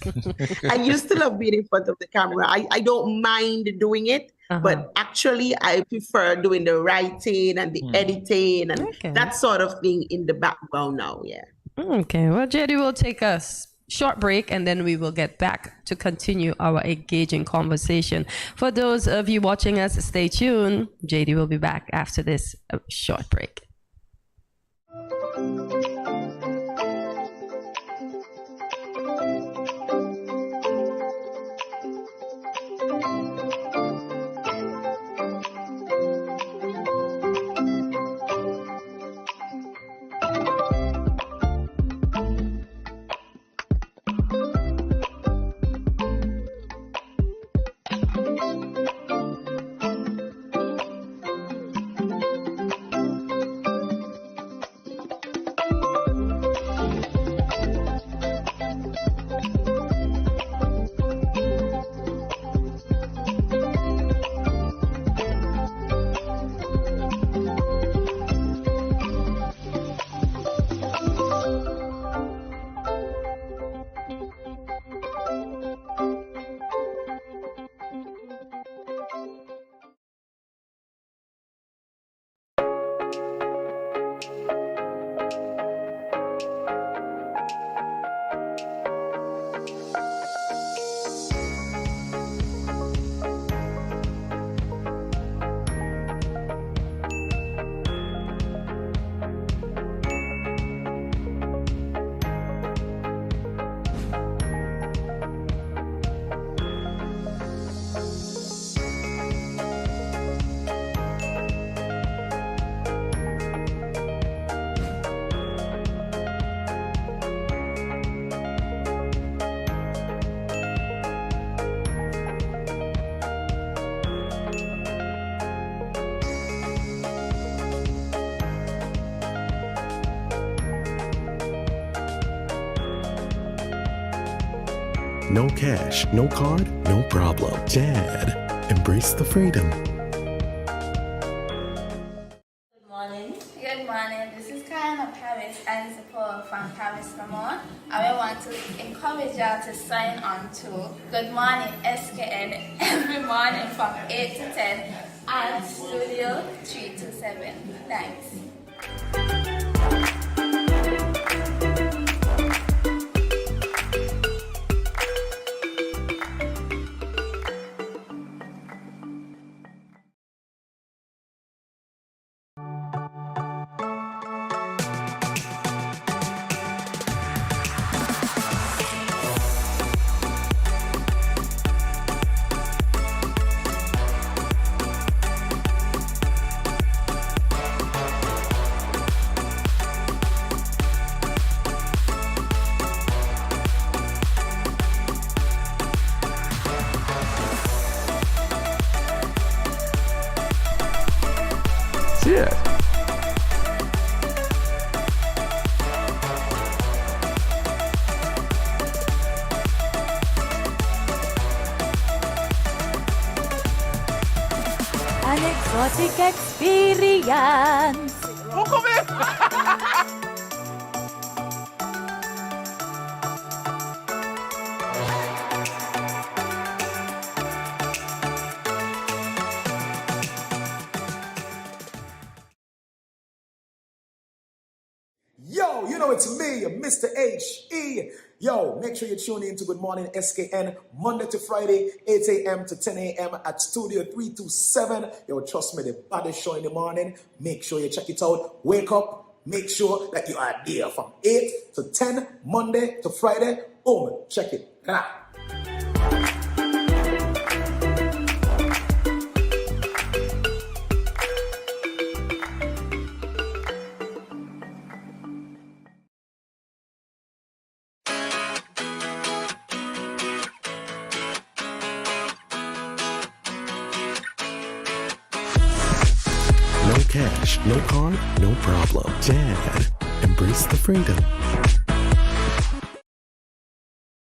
I used to love being in front of the camera. I don't mind doing it, but actually I prefer doing the writing and the editing and that sort of thing in the background now, yeah. Okay, well, JD will take a short break and then we will get back to continue our engaging conversation. For those of you watching us, stay tuned. JD will be back after this short break. No cash, no card, no problem. Jad, embrace the freedom. Good morning. Good morning. This is Karen of Paris and support from Paris, Vermont. I want to encourage y'all to sign on to Good Morning SKN every morning from 8 to 10 at Studio 327. Thanks. Yeah. An exotic experience. Yo, you know it's me, Mr. H.E. Yo, make sure you tune in to Good Morning SKN Monday to Friday, 8 a.m. to 10 a.m. at Studio 327. Yo, trust me, the baddest show in the morning. Make sure you check it out. Wake up. Make sure that you are there from 8 to 10, Monday to Friday. Boom, check it. No cash, no card, no problem. Jad, embrace the freedom.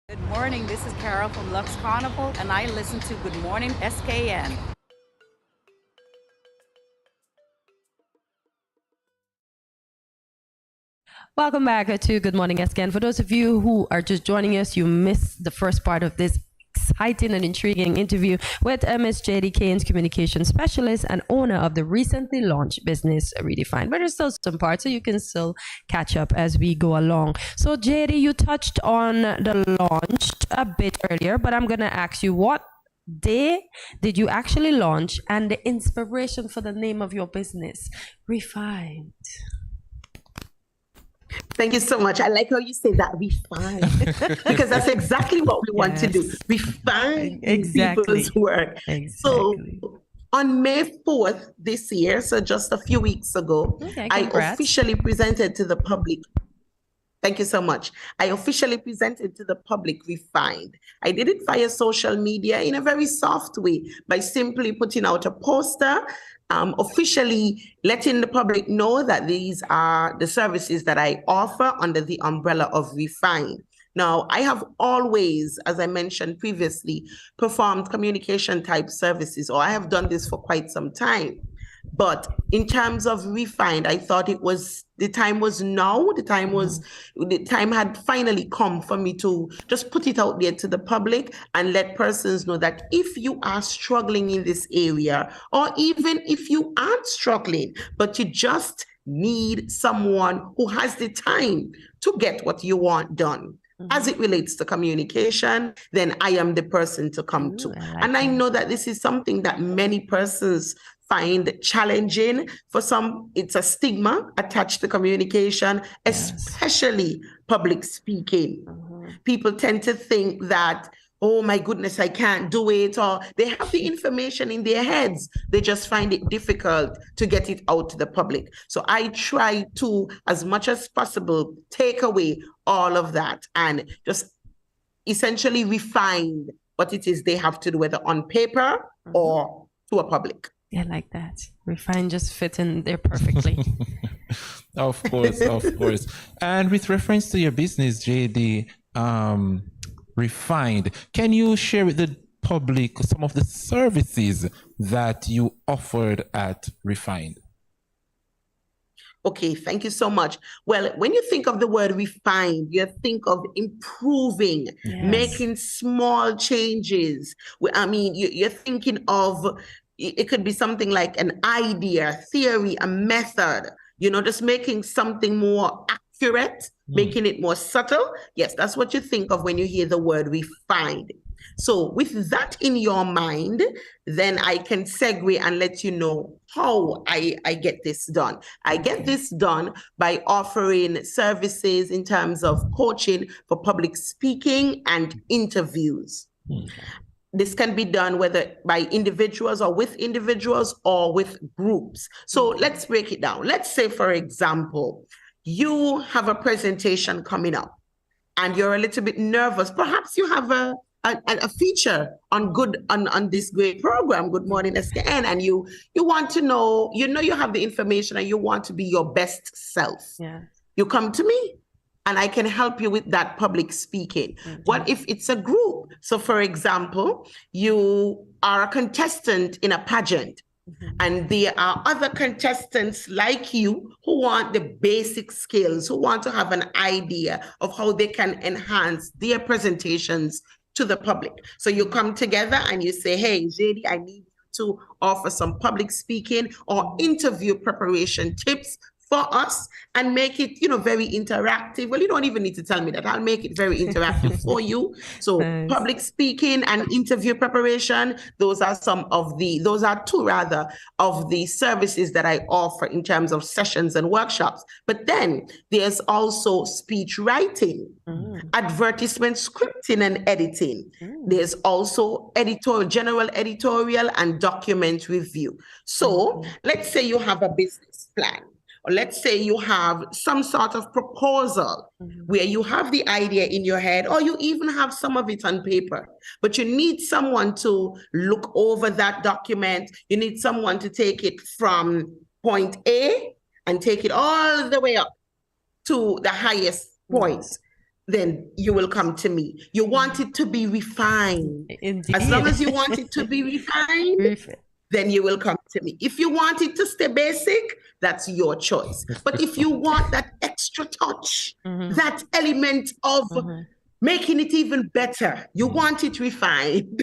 Good morning, this is Carol from Lux Carnival, and I listen to Good Morning SKN. Welcome back to Good Morning SKN. For those of you who are just joining us, you missed the first part of this exciting and intriguing interview with Ms. JD Keynes, communication specialist and owner of the recently launched business Redefined. But there's still some parts, so you can still catch up as we go along. So JD, you touched on the launch a bit earlier, but I'm going to ask you, what day did you actually launch and the inspiration for the name of your business, Refined? Thank you so much. I like how you say that, refine, because that's exactly what we want to do. Refine people's work. So on May 4th this year, so just a few weeks ago, I officially presented to the public. Thank you so much. I officially presented to the public Refined. I did it via social media in a very soft way by simply putting out a poster, officially letting the public know that these are the services that I offer under the umbrella of Refined. Now, I have always, as I mentioned previously, performed communication type services, or I have done this for quite some time. But in terms of Refined, I thought the time was now. The time had finally come for me to just put it out there to the public and let persons know that if you are struggling in this area, or even if you aren't struggling, but you just need someone who has the time to get what you want done, as it relates to communication, then I am the person to come to. And I know that this is something that many persons find challenging. For some, it's a stigma attached to communication, especially public speaking. People tend to think that, oh my goodness, I can't do it, or they have the information in their heads. They just find it difficult to get it out to the public. So I try to, as much as possible, take away all of that and just essentially refine what it is they have to do, whether on paper or to a public. Yeah, like that. Refine just fit in there perfectly. Of course, of course. And with reference to your business, JD, Refined. Can you share with the public some of the services that you offered at Refined? Okay, thank you so much. Well, when you think of the word refined, you think of improving, making small changes. I mean, you're thinking of, it could be something like an idea, theory, a method, just making something more accurate, making it more subtle. Yes, that's what you think of when you hear the word refined. So with that in your mind, then I can segue and let you know how I get this done. I get this done by offering services in terms of coaching for public speaking and interviews. This can be done whether by individuals or with groups. So let's break it down. Let's say, for example, you have a presentation coming up and you're a little bit nervous. Perhaps you have a feature on this great program, Good Morning SKN, and you want to know, you have the information and you want to be your best self. Yeah. You come to me and I can help you with that public speaking. What if it's a group? So for example, you are a contestant in a pageant. And there are other contestants like you who want the basic skills, who want to have an idea of how they can enhance their presentations to the public. So you come together and you say, hey, JD, I need to offer some public speaking or interview preparation tips for us and make it, very interactive. Well, you don't even need to tell me that. I'll make it very interactive for you. So public speaking and interview preparation, those are two of the services that I offer in terms of sessions and workshops. But then there's also speech writing, advertisement scripting and editing. There's also general editorial and document review. So let's say you have a business plan. Or let's say you have some sort of proposal where you have the idea in your head, or you even have some of it on paper, but you need someone to look over that document. You need someone to take it from point A and take it all the way up to the highest points. Then you will come to me. You want it to be refined. Indeed. As long as you want it to be refined, then you will come to me. If you want it to stay basic, that's your choice. But if you want that extra touch, that element of making it even better, you want it refined.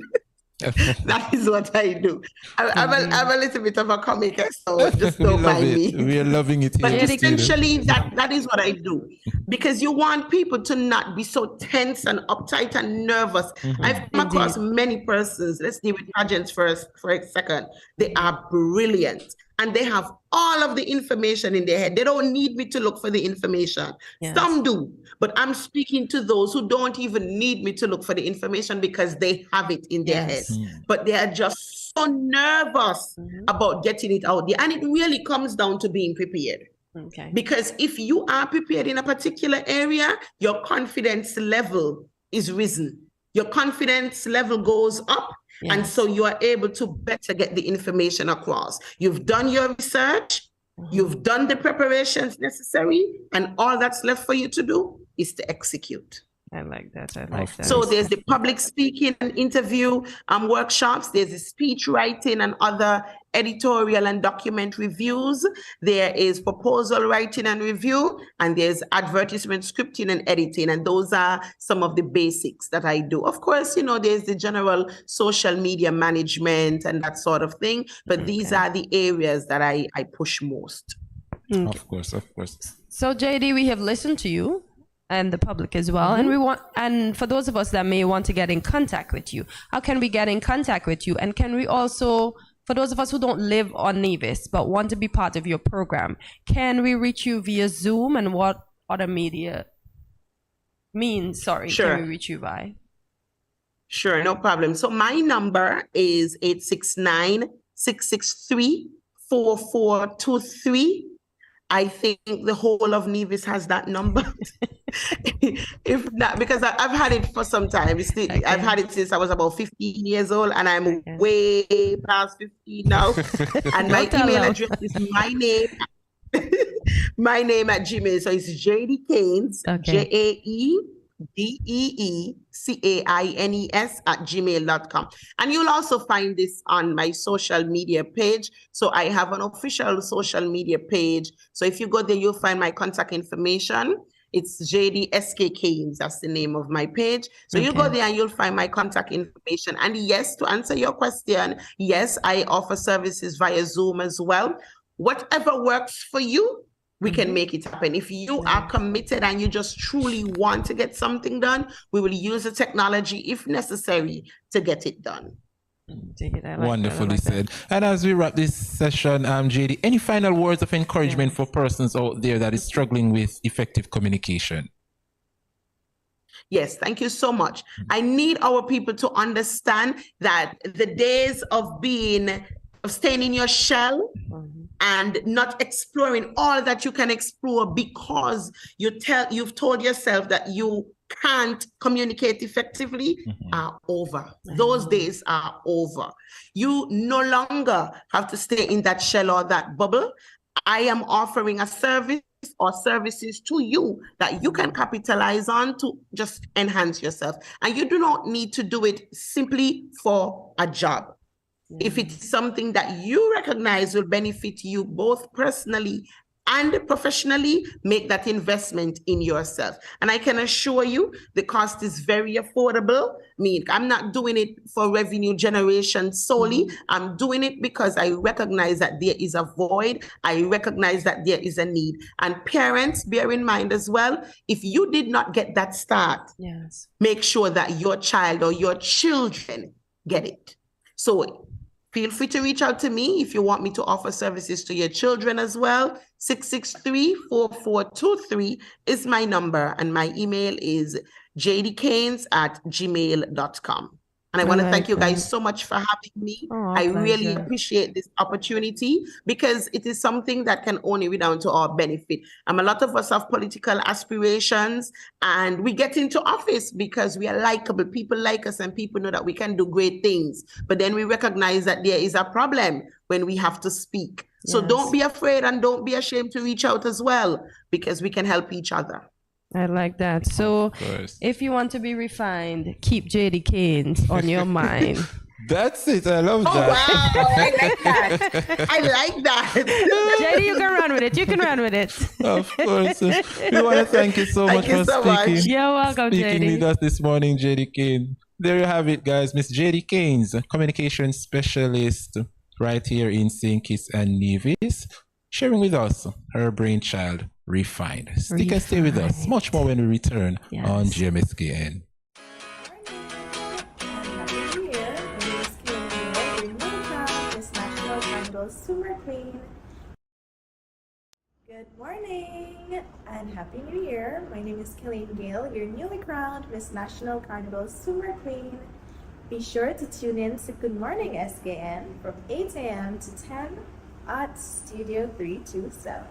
That is what I do. I'm a little bit of a comic, so just don't mind me. We are loving it. But essentially, that is what I do. Because you want people to not be so tense and uptight and nervous. I've come across many persons, let's deal with pageants first for a second. They are brilliant. And they have all of the information in their head. They don't need me to look for the information. Some do, but I'm speaking to those who don't even need me to look for the information because they have it in their head. But they are just so nervous about getting it out there. And it really comes down to being prepared. Because if you are prepared in a particular area, your confidence level is risen. Your confidence level goes up. And so you are able to better get the information across. You've done your research, you've done the preparations necessary, and all that's left for you to do is to execute. I like that. So there's the public speaking and interview workshops. There's the speech writing and other editorial and document reviews. There is proposal writing and review, and there's advertisement scripting and editing. And those are some of the basics that I do. Of course, there's the general social media management and that sort of thing. But these are the areas that I push most. Of course. So JD, we have listened to you and the public as well. And for those of us that may want to get in contact with you, how can we get in contact with you? And can we also, for those of us who don't live on Nevis but want to be part of your program, can we reach you via Zoom, and what other media means, can we reach you by? Sure, no problem. So my number is 869-663-4423. I think the whole of Nevis has that number. If not, because I've had it for some time. I've had it since I was about 15 years old, and I'm way past 15 now. And my email address is my name at Gmail. So it's JD Keynes, deecaines@gmail.com. And you'll also find this on my social media page. So I have an official social media page. So if you go there, you'll find my contact information. It's JDSK Keynes. That's the name of my page. So you go there and you'll find my contact information. And yes, to answer your question, yes, I offer services via Zoom as well. Whatever works for you, we can make it happen. If you are committed and you just truly want to get something done, we will use the technology if necessary to get it done. Wonderfully said. And as we wrap this session, JD, any final words of encouragement for persons out there that is struggling with effective communication? Yes, thank you so much. I need our people to understand that the days of staying in your shell and not exploring all that you can explore because you've told yourself that you can't communicate effectively are over. Those days are over. You no longer have to stay in that shell or that bubble. I am offering a service or services to you that you can capitalize on to just enhance yourself. And you do not need to do it simply for a job. If it's something that you recognize will benefit you both personally and professionally, make that investment in yourself. And I can assure you the cost is very affordable. I mean, I'm not doing it for revenue generation solely. I'm doing it because I recognize that there is a void. I recognize that there is a need. And parents, bear in mind as well, if you did not get that start, make sure that your child or your children get it. So feel free to reach out to me if you want me to offer services to your children as well. 663-4423 is my number, and my email is jdkeynes@gmail.com. And I want to thank you guys so much for having me. I really appreciate this opportunity because it is something that can only be down to our benefit. A lot of us have political aspirations and we get into office because we are likable. People like us and people know that we can do great things. But then we recognize that there is a problem when we have to speak. So don't be afraid and don't be ashamed to reach out as well because we can help each other. I like that. So if you want to be refined, keep JD Keynes on your mind. That's it. I love that. Wow, I like that. I like that. JD, you can run with it. You can run with it. Of course. We want to thank you so much for speaking. You're welcome, speaking JD. with us this morning, JD Keynes. There you have it, guys. Miss JD Keynes, communication specialist right here in St. Kitts and Nevis, sharing with us her brainchild, Refined. Stick and stay with us. Much more when we return on GMSKN. Super Queen. Good morning and Happy New Year. My name is Killeen Gale, your newly crowned Miss National Carnival Super Queen. Be sure to tune in to Good Morning SKN from 8 a.m. to 10 at Studio 327.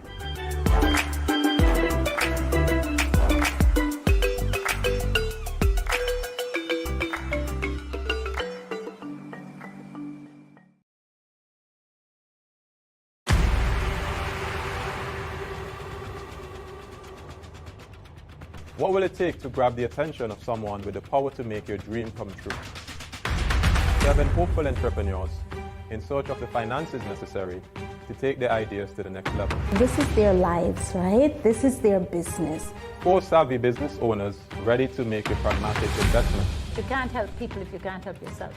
What will it take to grab the attention of someone with the power to make your dream come true? 7 hopeful entrepreneurs in search of the finances necessary to take their ideas to the next level. This is their lives, right? This is their business. 4 savvy business owners ready to make a pragmatic investment. You can't help people if you can't help yourself.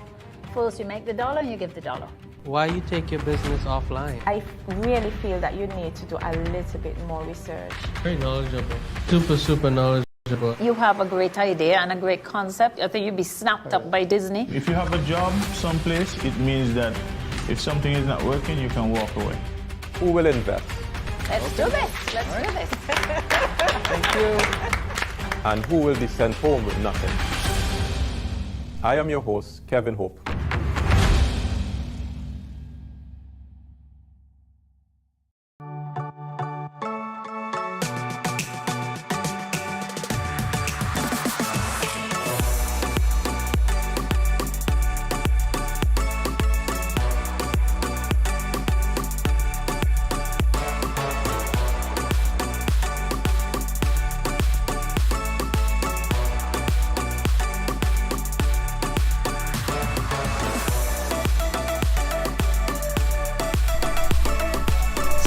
First, you make the dollar and you give the dollar. Why you take your business offline? I really feel that you need to do a little bit more research. Very knowledgeable. Super knowledgeable. You have a great idea and a great concept. I think you'd be snapped up by Disney. If you have a job someplace, it means that if something is not working, you can walk away. Who will invest? Let's do this. Let's do this. Thank you. And who will be sent home with nothing? I am your host, Kevin Hope.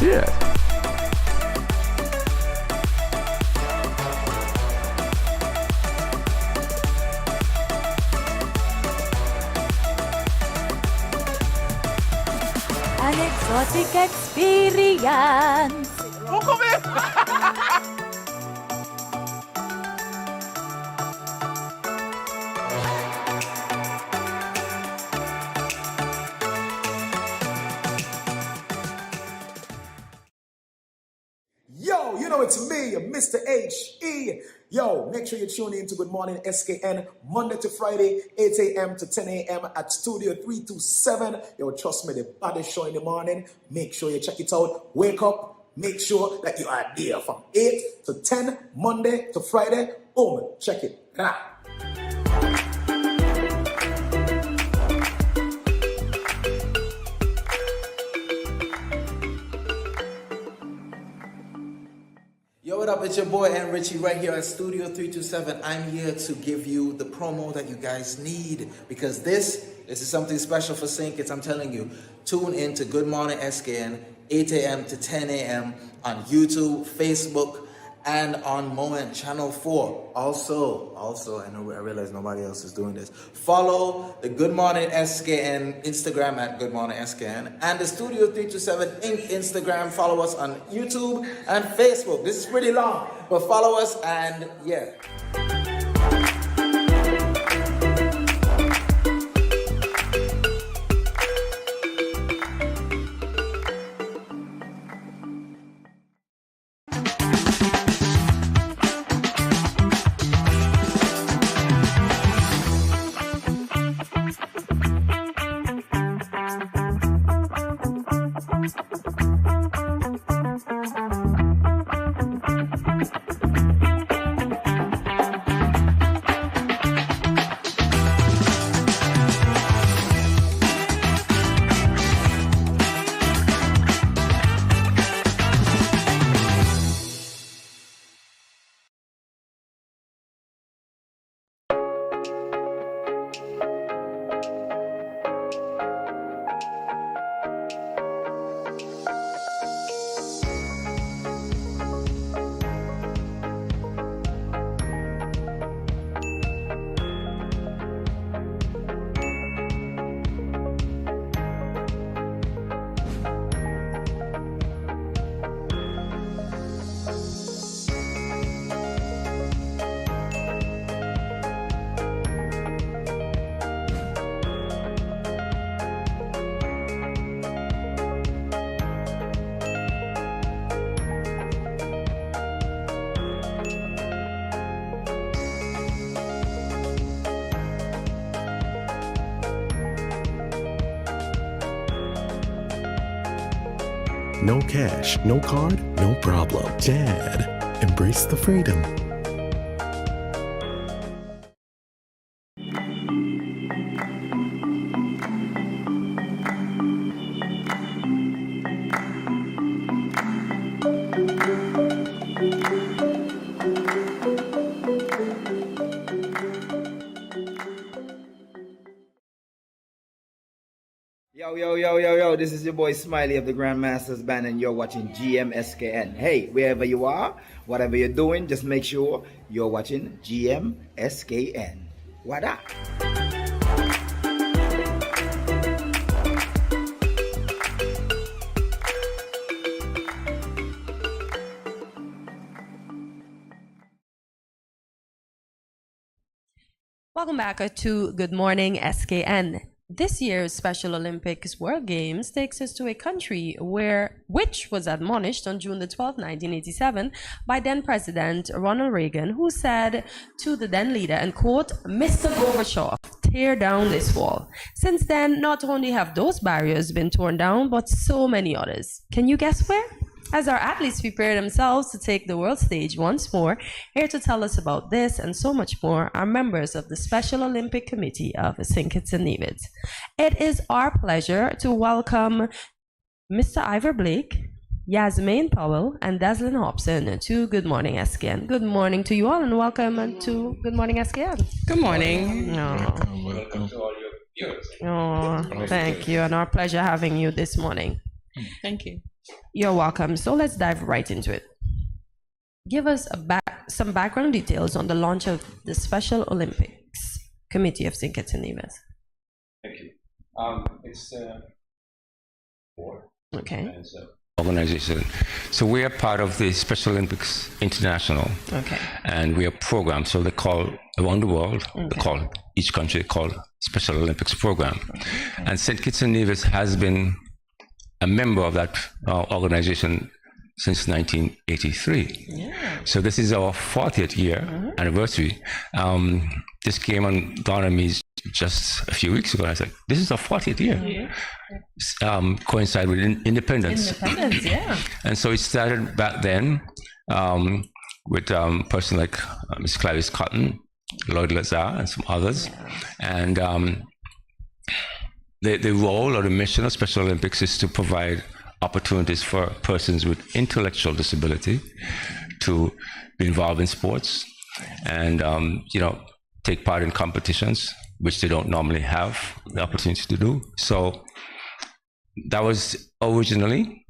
Cheers. An exotic experience. Yo, you know it's me, Mr. H.E. Yo, make sure you tune in to Good Morning SKN Monday to Friday, 8 a.m. to 10 a.m. at Studio 327. Yo, trust me, the baddest show in the morning. Make sure you check it out. Wake up. Make sure that you are there from 8 to 10, Monday to Friday. Boom, check it. Ah. Yo, what up? It's your boy and Richie right here at Studio 327. I'm here to give you the promo that you guys need because this is something special for St. Kitts. I'm telling you, tune in to Good Morning SKN, 8 a.m. to 10 a.m. on YouTube, Facebook, and on Moment Channel 4. Also, I realize nobody else is doing this. Follow the Good Morning SKN Instagram at Good Morning SKN and the Studio 327 Inc. Instagram. Follow us on YouTube and Facebook. This is pretty long, but follow us and yeah. No cash, no card, no problem. Jad, embrace the freedom. Yo, this is your boy Smiley of the Grandmasters Band and you're watching GMSKN. Hey, wherever you are, whatever you're doing, just make sure you're watching GMSKN. What up? Welcome back to Good Morning SKN. This year's Special Olympics World Games takes us to a country which was admonished on June the 12th, 1987 by then President Ronald Reagan, who said to the then leader, and quote, "Mr. Gorbachev, tear down this wall." Since then, not only have those barriers been torn down, but so many others. Can you guess where? As our athletes prepare themselves to take the world stage once more, here to tell us about this and so much more are members of the Special Olympic Committee of St. Kitts and Nevis. It is our pleasure to welcome Mr. Ivor Blake, Yasmin Powell, and Deslin Hobson to Good Morning SKN. Good morning to you all and welcome to Good Morning SKN. Good morning. Welcome to all your viewers. Oh, thank you, and our pleasure having you this morning. Thank you. You're welcome. So let's dive right into it. Give us some background details on the launch of the Special Olympics Committee of St. Kitts and Nevis. Thank you. It's board. Okay. And it's organization. So we are part of the Special Olympics International. Okay. And we are programmed. So they call around the world. Okay. They call each country called Special Olympics Program. Okay. And St. Kitts and Nevis has been a member of that organization since 1983. Yeah. So this is our 40th year anniversary. This came on dawned on me just a few weeks ago. I was like, this is our 40th year. Coincide with independence. Independence, yeah. And so it started back then with a person like Ms. Clarice Cotton, Lloyd Lazar, and some others. Yeah. And the role or the mission of Special Olympics is to provide opportunities for persons with intellectual disability to be involved in sports and take part in competitions, which they don't normally have the opportunity to do. So that was originally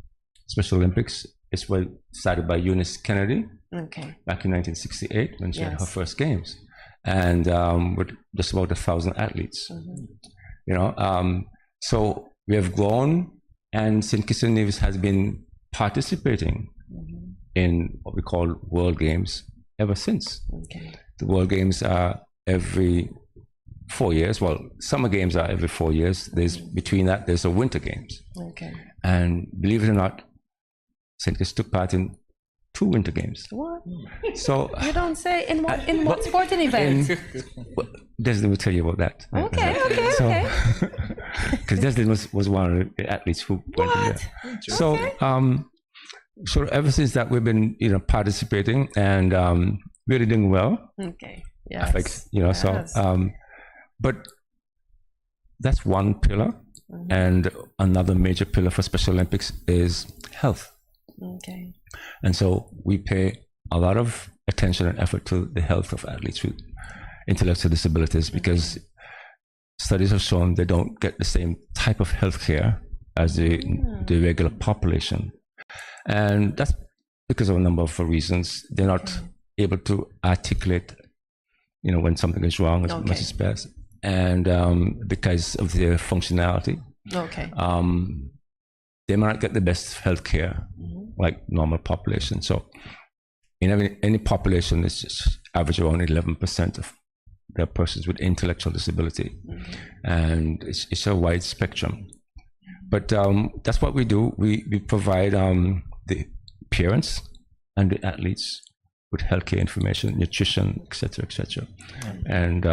Special Olympics. It's started by Eunice Kennedy back in 1968 when she had her first games, and with just about 1,000 athletes. So we have grown, and St. Kitts and Nevis has been participating in what we call World Games ever since. Okay. The World Games are every 4 years. Well, Summer Games are every 4 years. Between that, there's the Winter Games. Okay. And believe it or not, St. Kitts took part in 2 Winter Games. What? So you don't say in what sporting event? Desmond will tell you about that. Okay. Because Desmond was one of the athletes who went in there. So ever since that, we've been participating and really doing well. Okay. Yes. But that's one pillar, and another major pillar for Special Olympics is health. Okay. And so we pay a lot of attention and effort to the health of athletes with intellectual disabilities because studies have shown they don't get the same type of health care as the regular population. And that's because of a number of reasons. They're not able to articulate, when something is wrong as much as best. And because of their functionality. Okay. They might not get the best health care like normal population. So in any population, it's just average around 11% of the persons with intellectual disability. And it's a wide spectrum. But that's what we do. We provide the parents and the athletes with healthcare information, nutrition, etc., etc. And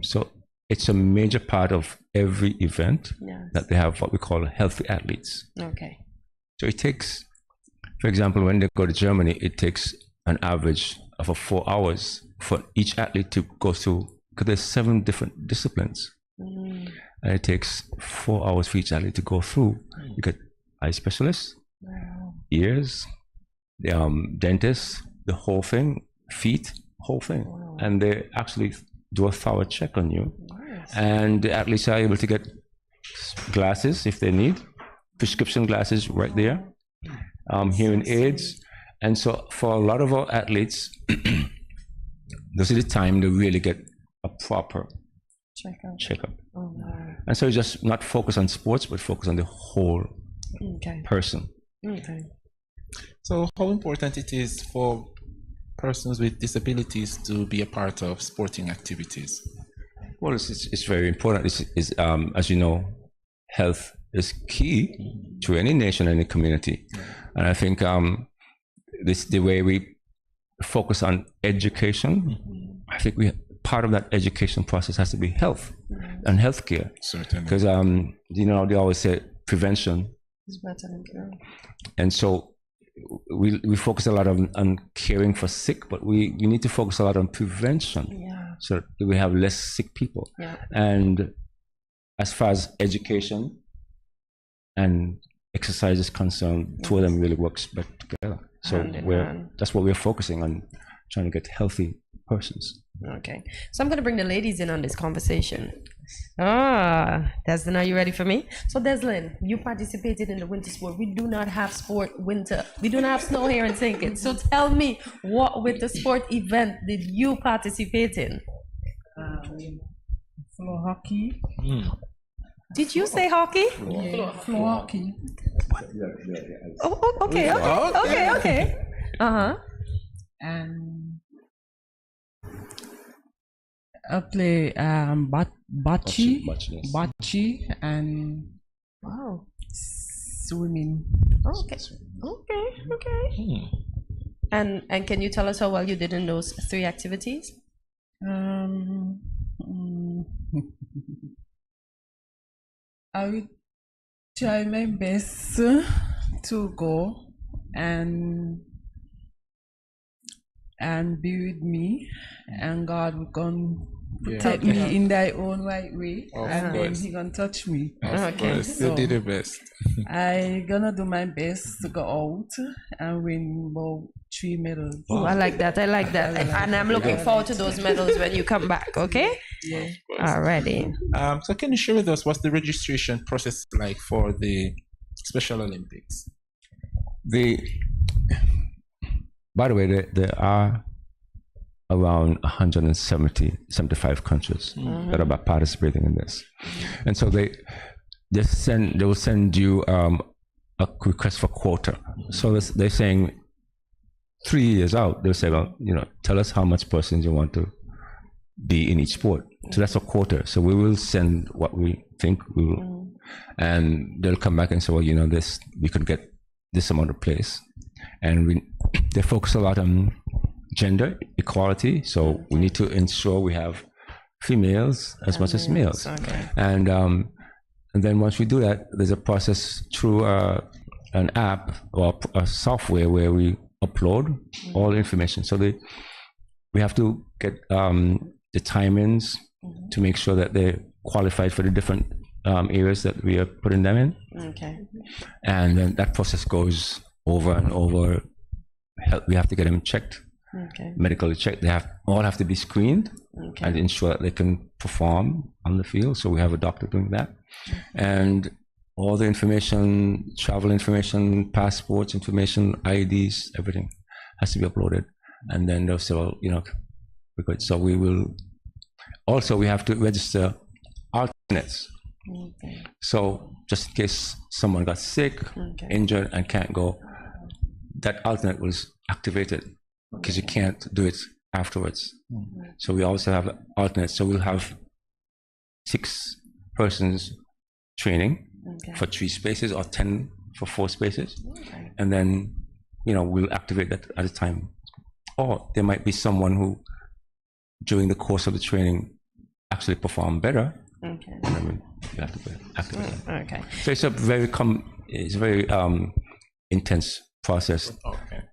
so it's a major part of every event that they have what we call healthy athletes. Okay. So it takes, for example, when they go to Germany, it takes an average of 4 hours for each athlete to go through, because there's 7 different disciplines. And it takes 4 hours for each athlete to go through. You get eye specialists, ears, dentists, the whole thing, feet, whole thing. And they actually do a thorough check on you. And the athletes are able to get glasses if they need, prescription glasses right there, hearing aids. And so for a lot of our athletes, this is the time to really get a proper checkup. And so just not focus on sports, but focus on the whole person. Okay. So how important it is for persons with disabilities to be a part of sporting activities? Well, it's very important. It's as you know, health is key to any nation, any community. And I think the way we focus on education, I think part of that education process has to be health and healthcare. Certainly. Because they always say prevention is better than cure. And so we focus a lot on caring for sick, but we need to focus a lot on prevention. So that we have less sick people. And as far as education and exercise is concerned, two of them really works better together. So that's what we're focusing on, trying to get healthy persons. Okay, so I'm going to bring the ladies in on this conversation. Deslin, are you ready for me? So Deslin, you participated in the winter sport. We do not have sport winter. We do not have snow here in St. Kitts. So tell me, what winter sport event did you participate in? Floor hockey. Did you say hockey? Yeah, floor hockey. Oh, okay. And I play bocce and swimming. Okay. And can you tell us how well you did in those 3 activities? I will try my best to go and be with me, and God will come protect me in thy own right way, and then He gonna touch me. Of course, you did the best. I gonna do my best to go out and win about 3 medals. Oh, I like that. And I'm looking forward to those medals when you come back, okay? Yeah. Alrighty. So can you share with us what's the registration process like for the Special Olympics? By the way, there are around 75 countries that are participating in this, and so they will send you a request for quota. So they're saying 3 years out, they'll say, well, tell us how much persons you want to be in each sport. So that's a quota. So we will send what we think we will, and they'll come back and say, well, this we could get this amount of place, and they focus a lot on gender equality. So we need to ensure we have females as much as males. Okay. And then once we do that, there's a process through an app or a software where we upload all the information. So we have to get the timings to make sure that they're qualified for the different areas that we are putting them in. Okay. And then that process goes over and over. We have to get them checked, medically checked. They all have to be screened and ensure that they can perform on the field. So we have a doctor doing that. And all the information, travel information, passports information, IDs, everything has to be uploaded. And then they'll say, well, we're good. So we have to register alternates. Okay. So just in case someone got sick, injured, and can't go, that alternate was activated because you can't do it afterwards. So we also have alternates. So we'll have 6 persons training for 3 spaces or 10 for 4 spaces. And then, we'll activate that at a time. Or there might be someone who, during the course of the training, actually performed better. Okay. And then we have to activate that. Okay. So it's a very intense process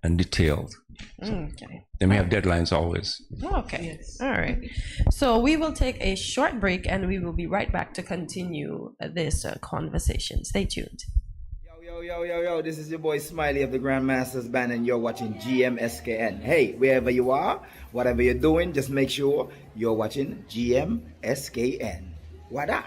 and detailed. Okay. Then we have deadlines always. Okay. All right. So we will take a short break and we will be right back to continue this conversation. Stay tuned. Yo, this is your boy Smiley of the Grandmasters Band, and you're watching GMSKN. Hey, wherever you are, whatever you're doing, just make sure you're watching GMSKN. What up?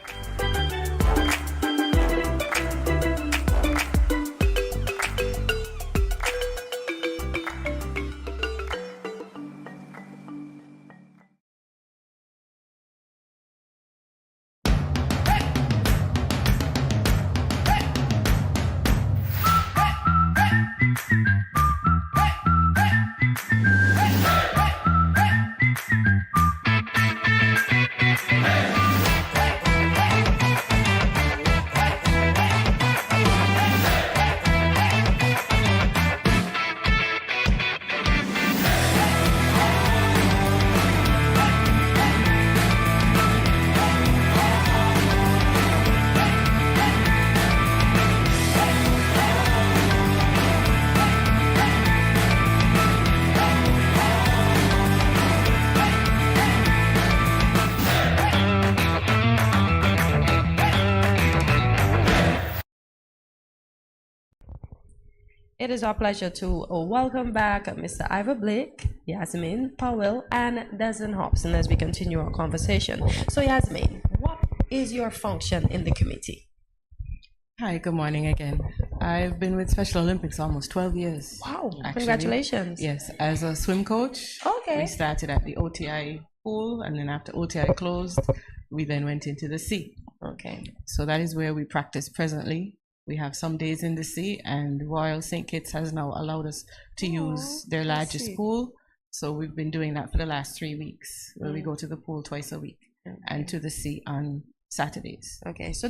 It is our pleasure to welcome back Mr. Ivor Blake, Yasmin Powell, and Desmond Hobson as we continue our conversation. So Yasmin, what is your function in the committee? Hi, good morning again. I've been with Special Olympics almost 12 years. Wow, actually. Congratulations. Yes, as a swim coach. Okay. We started at the OTI pool, and then after OTI closed, we then went into the sea. Okay. So that is where we practice presently. We have some days in the sea, and Royal St. Kitts has now allowed us to use their largest pool. So we've been doing that for the last 3 weeks, where we go to the pool twice a week and to the sea on Saturdays. Okay, so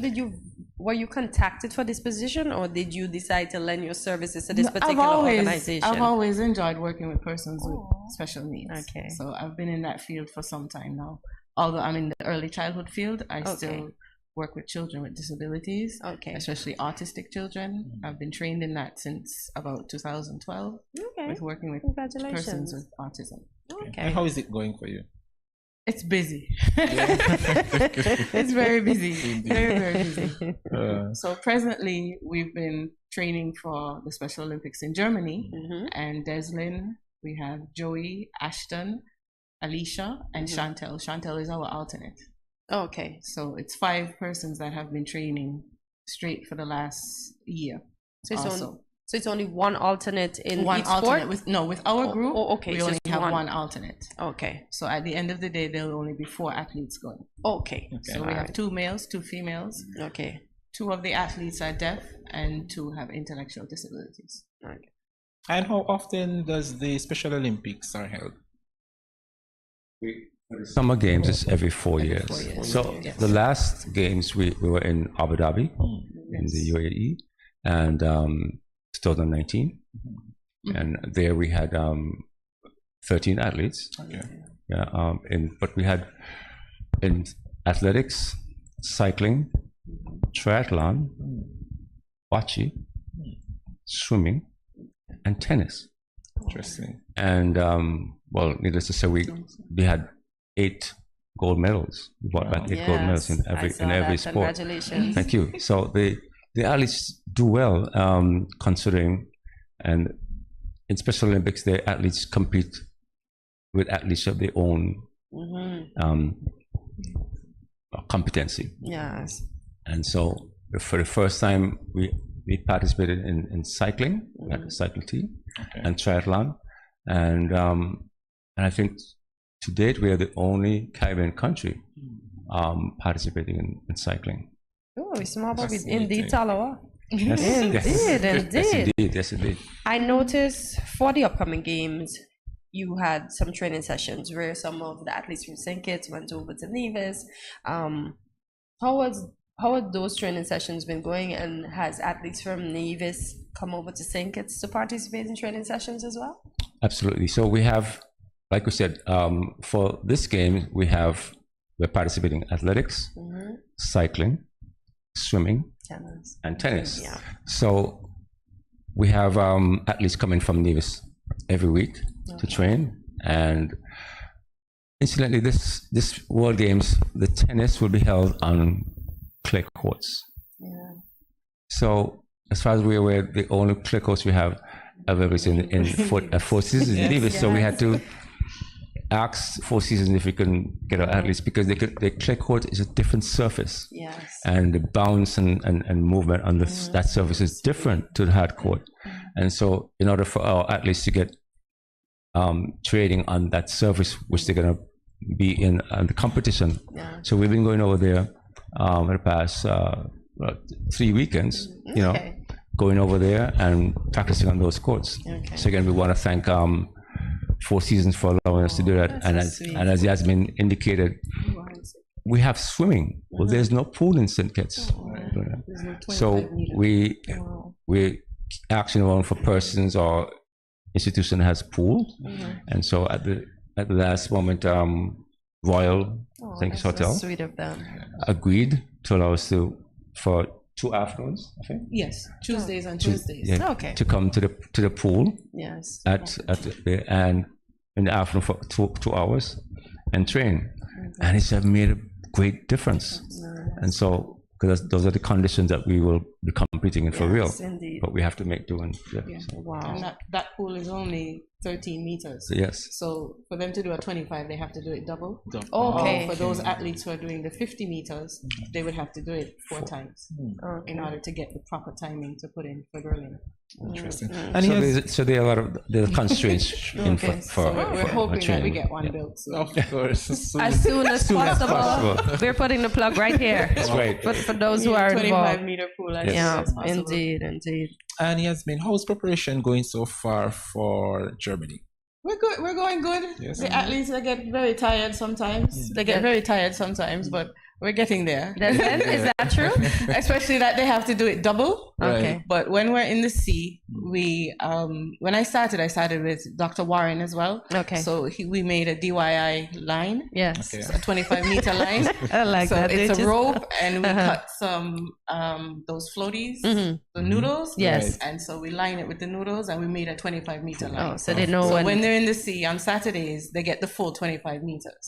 were you contacted for this position, or did you decide to lend your services to this particular organization? I've always enjoyed working with persons with special needs. Okay. So I've been in that field for some time now. Although I'm in the early childhood field, I still work with children with disabilities, especially autistic children. I've been trained in that since about 2012 with working with persons with autism. Okay. And how is it going for you? It's busy. It's very busy. Very, very busy. So presently, we've been training for the Special Olympics in Germany. And Deslin, we have Joey, Ashton, Alicia, and Chantel. Chantel is our alternate. Okay. So it's 5 persons that have been training straight for the last year. So it's only one alternate in each sport? With our group, we only have one alternate. Okay. So at the end of the day, there'll only be 4 athletes going. Okay. So we have 2 males, 2 females. Okay. 2 of the athletes are deaf and 2 have intellectual disabilities. Okay. And how often does the Special Olympics are held? Summer Games is every 4 years. So the last games we were in Abu Dhabi, in the UAE, and 2019, and there we had 13 athletes. Okay. Yeah, but we had in athletics, cycling, triathlon, bocce, swimming, and tennis. Interesting. And well, needless to say, we had 8 gold medals. We brought back 8 gold medals in every sport. Congratulations. Thank you. So the athletes do well, considering, and in Special Olympics, the athletes compete with athletes of their own competency. Yes. And so for the first time, we participated in cycling, like a cycle team, and triathlon, and I think to date we are the only Caribbean country participating in cycling. Oh, it's small, but indeed, Talawa. Yes, Indeed. Yes, indeed. I noticed for the upcoming games, you had some training sessions where some of the athletes from St. Kitts went over to Nevis. How have those training sessions been going, and has athletes from Nevis come over to St. Kitts to participate in training sessions as well? Absolutely. So we have, like we said, for this game, we're participating in athletics, cycling, swimming, and tennis. Yeah. So we have athletes coming from Nevis every week to train. And incidentally, this World Games, the tennis will be held on clay courts. Yeah. So as far as we're aware, the only clay courts we have available is in Four Seasons in Nevis. Yes. So we had to ask Four Seasons if we can get our athletes, because the clay court is a different surface. Yes. And the bounce and movement on that surface is different to the hard court. And so in order for our athletes to get training on that surface, which they're going to be in the competition. Yeah. So we've been going over there for the past 3 weekends, going over there and practicing on those courts. Okay. So again, we want to thank Four Seasons for allowing us to do that. And as Yasmin indicated, we have swimming. Well, there's no pool in St. Kitts. So we action around for persons or institution that has pool. And so at the last moment, Royal Hotel sweet of them. agreed to allow us for 2 afternoons, I think. Yes, Tuesdays and Tuesdays. Yeah, okay. To come to the pool. Yes. And in the afternoon for 2 hours and train. And it's made a great difference. And so because those are the conditions that we will be competing in for real. Yes, indeed. But we have to make do. And Wow. And that pool is only 13 meters. Yes. So for them to do a 25, they have to do it double. Okay. For those athletes who are doing the 50 meters, they would have to do it 4 times in order to get the proper timing to put in for Berlin. Interesting. And so there are a lot of the constraints in for So we're hoping that we get one built soon. Of course. As soon as possible. We're putting the plug right here. That's right. For those who are 25 involved. meter pool. Yeah, As possible. indeed. And Yasmin, how's preparation going so far for Germany? We're good. We're going good. Yes. The athletes, they get very tired sometimes. They get very tired sometimes, but we're getting there. Is that true? Especially that they have to do it double. Okay. But when we're in the sea, we when I started with Dr. Warren as well. Okay. So we made a DIY line. Yes. So a 25-meter line. I like so that. it's a rope, and we cut some those floaties, the noodles. Yes. And so we line it with the noodles, and we made a 25-meter line. Oh, so they know when they're in the sea on Saturdays, they get the full 25 meters.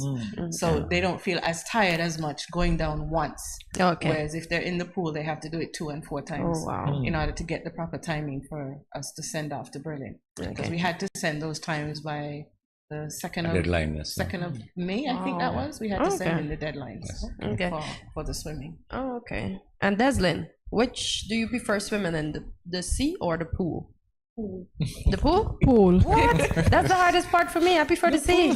So they don't feel as tired as much going down once. Okay. Whereas if they're in the pool, they have to do it 2 and 4 times. Oh, wow. In order to get the proper timing for us to send off to Berlin. Because Okay. we had to send those times by the 2nd of deadline, yes. 2nd of May, I think that was. We had to send Okay. in the deadlines Okay. for the swimming. Oh, okay. And Deslin, which do you prefer swimming in, the sea or the pool? The pool? Pool. What? That's the hardest part for me. I prefer the sea.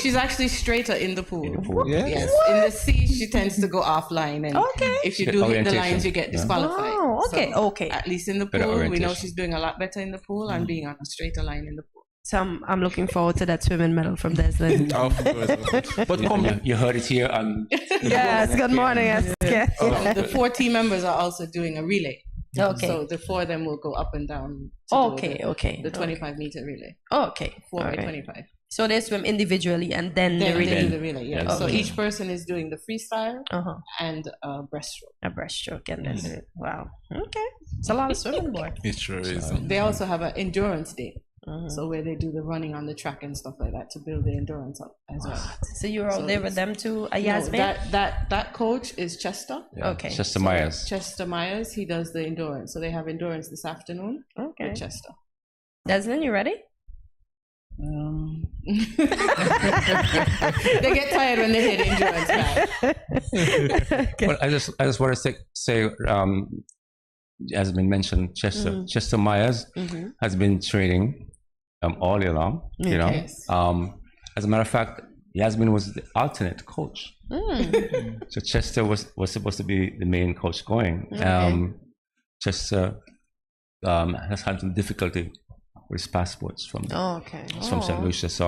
She's actually straighter in the pool. Yes. Yes. In the sea, she tends to go offline, and if you do hit the lines, you get disqualified. Oh, okay, So, okay. At least in the Better pool, we know orientation. she's doing a lot better in the pool and being on a straighter line in the pool. So I'm looking forward to that swimming medal from Deslin. Of course. But you heard it here. Yes, good morning. Yes. The 4 team members are also doing a relay. Okay. So the 4 of them will go up and down. Okay. The 25-meter relay. Okay. 4 by Okay. 25. So they swim individually and then Then the they relay. do the relay, yeah. Yes. So Okay. each person is doing the freestyle and breaststroke. A breaststroke and then the, wow. Okay. It's a lot of swimming, boy. it sure is. They also have an endurance day. So where they do the running on the track and stuff like that to build the endurance up as well. So you're all there with them too, Yasmin? That coach is Chester. Okay. Chester Myers. Chester Myers, he does the endurance. So they have endurance this afternoon Okay. with Chester. Deslin, you ready? They get tired when they hit endurance back. Well, I just want to say as has been mentioned, Chester Myers has been training all year long. You know, Yes. as a matter of fact, Yasmin was the alternate coach. So Chester was supposed to be the main coach going. Chester has had some difficulty with his passports from St. Lucia. So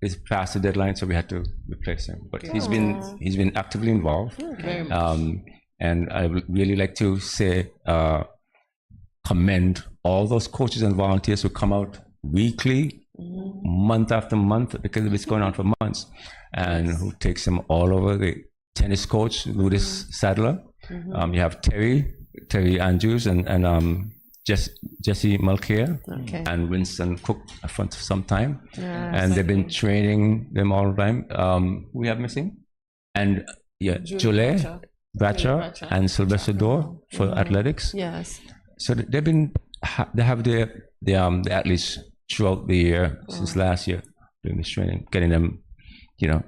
it's past the deadline, so we had to replace him. But he's been actively involved. Very much. And I would really like to say, commend all those coaches and volunteers who come out weekly, month after month, because it's going on for months, and who takes them all over. The tennis coach, Ludus Sadler. You have Terry Andrews, and Jesse Mulcair, and Winston Cook for some time. And they've been training them all the time. We have missing? And Julie Batcher and Sylvester Dorr for athletics. Yes. So they have the athletes throughout the year since last year doing this training, getting them,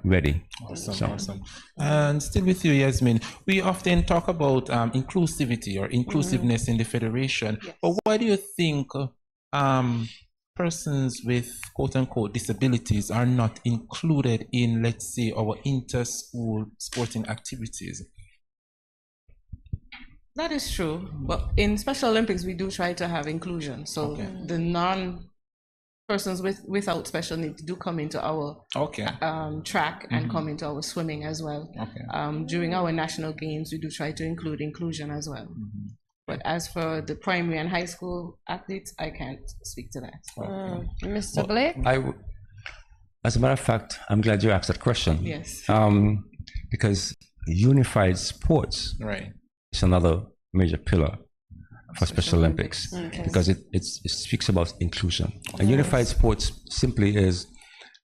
ready. Awesome. And still with you, Yasmin, we often talk about inclusivity or inclusiveness in the federation. Yes. But why do you think persons with quote-unquote disabilities are not included in, let's say, our inter-school sporting activities? That is true. But in Special Olympics, we do try to have inclusion. So the persons without special needs do come into our track and come into our swimming as well. During our national games, we do try to include inclusion as well. But as for the primary and high school athletes, I can't speak to that. Mr. Blake? As a matter of fact, I'm glad you asked that question. Yes. Because unified sports is another major pillar for Special Olympics, because it speaks about inclusion. And unified sports simply is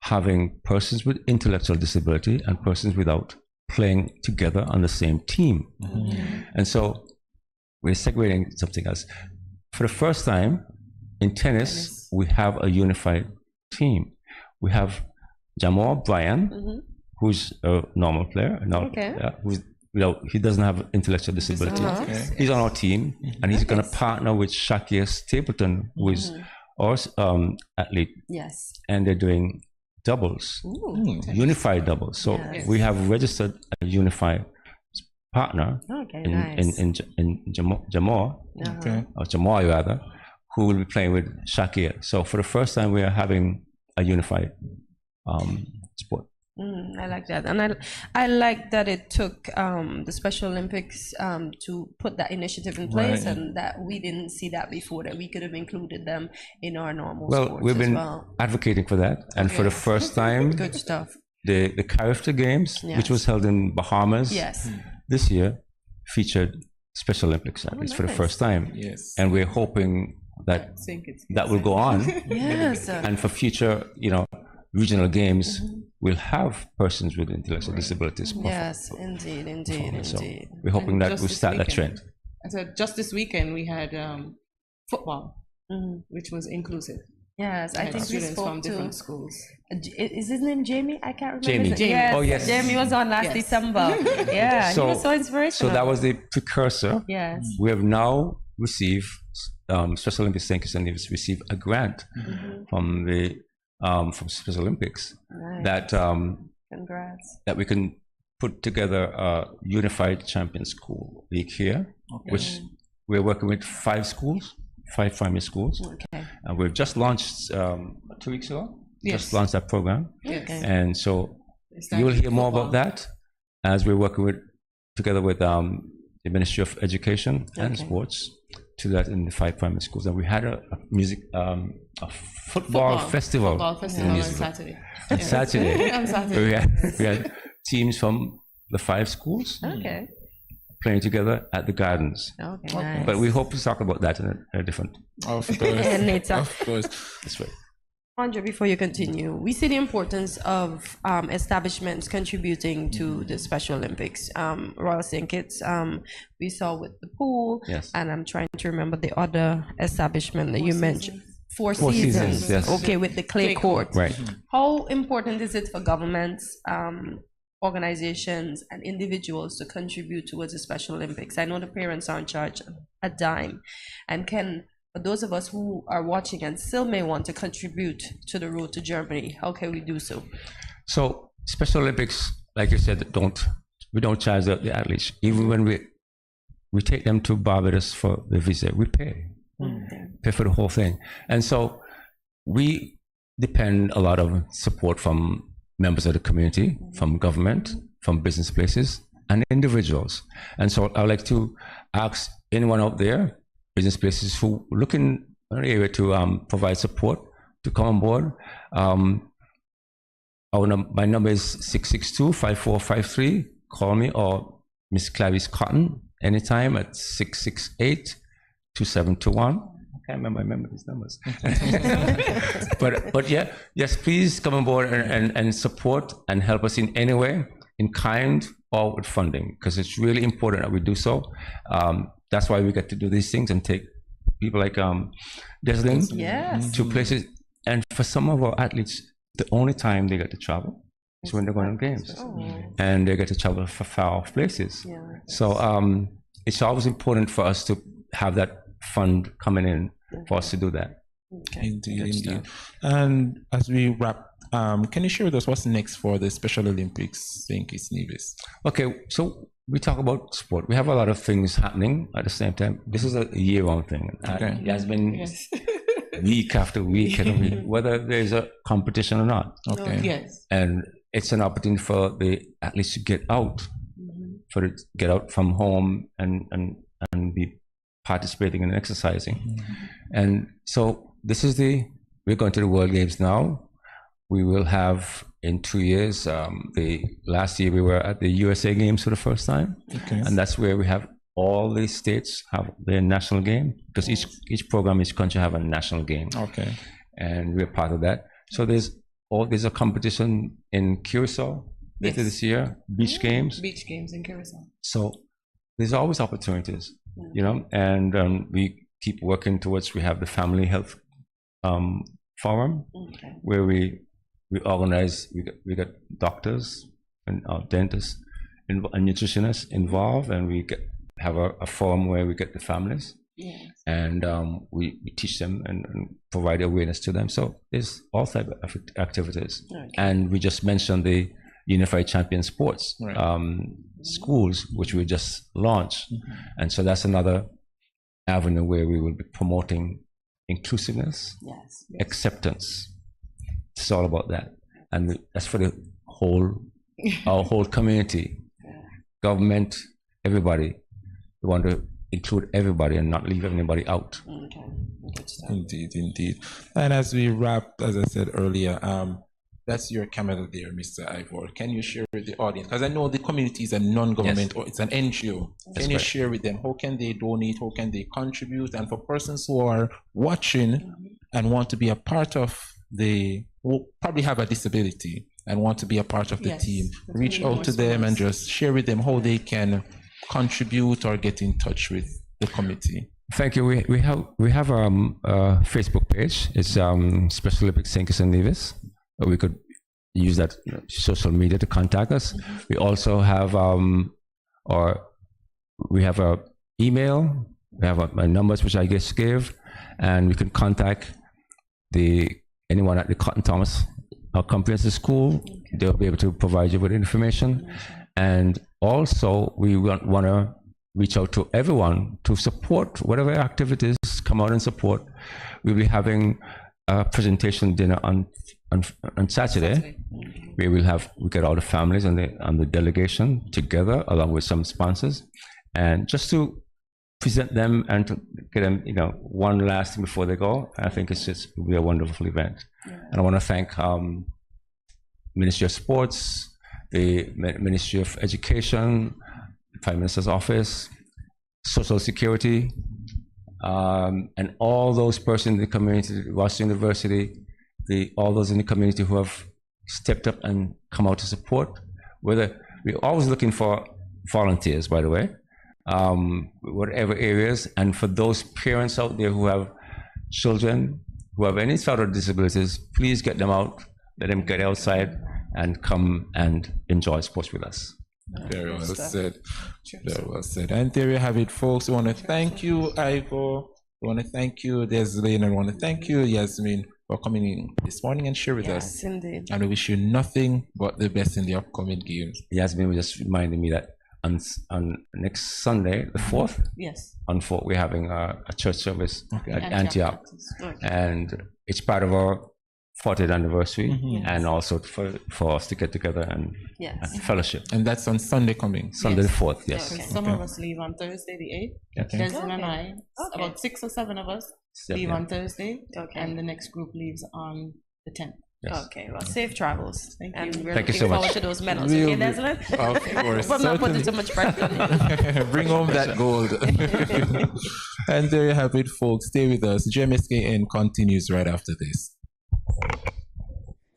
having persons with intellectual disability and persons without playing together on the same team. And so we're segregating something else. For the first time in tennis, we have a unified team. We have Jamal Bryan, who's a normal player, who's, he doesn't have intellectual disability. He's on our team, and he's going to partner with Shakir Stapleton, who is our athlete. Yes. And they're doing doubles, unified doubles. So we have registered a unified partner in Jamal, or Jamal rather, who will be playing with Shakir. So for the first time, we are having a unified sport. I like that, and I like that it took the Special Olympics to put that initiative in place, and that we didn't see that before, that we could have included them in our normal sports we've been as well. advocating for that, and for the first time, good stuff. The Character Games, which was held in Bahamas this year, featured Special Olympics athletes for the first time. And we're hoping that that will go on. And for future, regional games will have persons with intellectual disabilities. Yes, indeed. So we're hoping that we start that trend. So just this weekend we had football, which was inclusive. Yes, I think students we spoke from different schools. Is his name Jamie? I can't remember. Jamie. Yes. Oh yes. Jamie was on last December. Yeah, he was so inspirational. So that was the precursor. Yes. We have now received Special Olympics St. Kitts and Nevis received a grant from the from Special Olympics that congrats, that we can put together a unified champion school league here, which we're working with 5 schools, 5 primary schools, and we've just launched 2 weeks ago. Just launched that program, and so you will hear more about that as we're working together with the Ministry of Education and Sports to that in the 5 primary schools. And we had a football festival on Saturday. On Saturday. We had teams from the 5 schools playing together at the gardens. Nice. But we hope to talk about that in a different. Of course. Later. Of course. That's right. Andre, before you continue, we see the importance of establishments contributing to the Special Olympics. Royal St. Kitts, we saw with the pool, and I'm trying to remember the other establishment that you mentioned. Four Seasons. Yes. Okay, with the clay court. Right. How important is it for governments, organizations, and individuals to contribute towards the Special Olympics? I know the parents aren't charged a dime, and for those of us who are watching and still may want to contribute to the road to Germany, how can we do so? So Special Olympics, like you said, we don't charge the athletes. Even when we take them to Barbados for the visit, we pay for the whole thing. And so we depend a lot of support from members of the community, from government, from business places, and individuals. And so I'd like to ask anyone out there, business places who look in an area to provide support, to come on board. My number is 662-5453. Call me, or Miss Clarice Cotton anytime at 668-2721. I can't remember these numbers. but yes, please come on board and support and help us in any way, in kind or with funding, because it's really important that we do so. That's why we get to do these things and take people like Deslin to places. And for some of our athletes, the only time they get to travel is when they're going to games. And they get to travel for far off places. So it's always important for us to have that fund coming in for us to do that. Indeed. And as we wrap, can you share with us what's next for the Special Olympics St. Kitts Nevis? Okay, so we talk about sport. We have a lot of things happening at the same time. This is a year-round thing. It has been week after week, whether there's a competition or not. And it's an opportunity for the athletes to get out, get out from home and be participating and exercising. And so we're going to the World Games now. We will have in 2 years, the last year we were at the USA Games for the first time. And that's where we have all the states have their national game, because each program, each country have a national game. And we're part of that. So there's a competition in Curacao later this year, beach games. Beach games in Curacao. So there's always opportunities, you know, and we keep working towards, we have the Family Health Forum, where we organize, we got doctors and dentists and nutritionists involved, and we have a forum where we get the families. Yes. And we teach them and provide awareness to them. So there's all type of activities. Okay. And we just mentioned the Unified Champion Sports schools, which we just launched. And so that's another avenue where we will be promoting inclusiveness, acceptance. It's all about that. And that's for the whole, our whole community, government, everybody. We want to include everybody and not leave anybody out. Indeed, indeed. And as we wrap, as I said earlier, that's your camera there, Mr. Ivor. Can you share with the audience? Because I know the community is a non-government, or it's an NGO. Can you share with them? How can they donate? How can they contribute? And for persons who are watching and want to be a part of who probably have a disability and want to be a part of the team, reach out to them and just share with them how they can contribute or get in touch with the committee. Thank you. We have a Facebook page. It's Special Olympics St. Kitts and Nevis. We could use that social media to contact us. We also have we have a email. We have my numbers, which I just gave, and we can contact anyone at the Cotton Thomas Comprehensive School. They'll be able to provide you with information. And also, we want to reach out to everyone to support whatever activities come out and support. We'll be having a presentation dinner on Saturday. We get all the families and the delegation together along with some sponsors, and just to present them and to get them, one last thing before they go. I think it'll be a wonderful event. And I want to thank Ministry of Sports, the Ministry of Education, the Prime Minister's Office, Social Security, and all those persons in the community, Washington University, all those in the community who have stepped up and come out to support. We're always looking for volunteers, by the way, whatever areas. And for those parents out there who have children who have any sort of disabilities, please get them out, let them get outside and come and enjoy sports with us. Very well said. Very well said. And there you have it, folks. We want to thank you, Ivor. We want to thank you, Deslane, and I want to thank you, Yasmin, for coming in this morning and share with us. Yes, indeed. And we wish you nothing but the best in the upcoming games. Yasmin was just reminding me that on next Sunday, the 4th, on 4th, we're having a church service at Antioch. And it's part of our 40th anniversary, and also for us to get together and fellowship. And that's on Sunday coming? Sunday the 4th, yes. Okay. Some of us leave on Thursday the 8th. Desmond and I, about 6 or 7 of us, leave on Thursday, and the next group leaves on the 10th. Yes. Okay, well, safe travels. Thank and you. we're Thank you looking so much. forward to those medals. Okay, Desmond? Of course. But not putting too much pressure on you. Bring home that gold. And there you have it, folks. Stay with us. GMSKN continues right after this.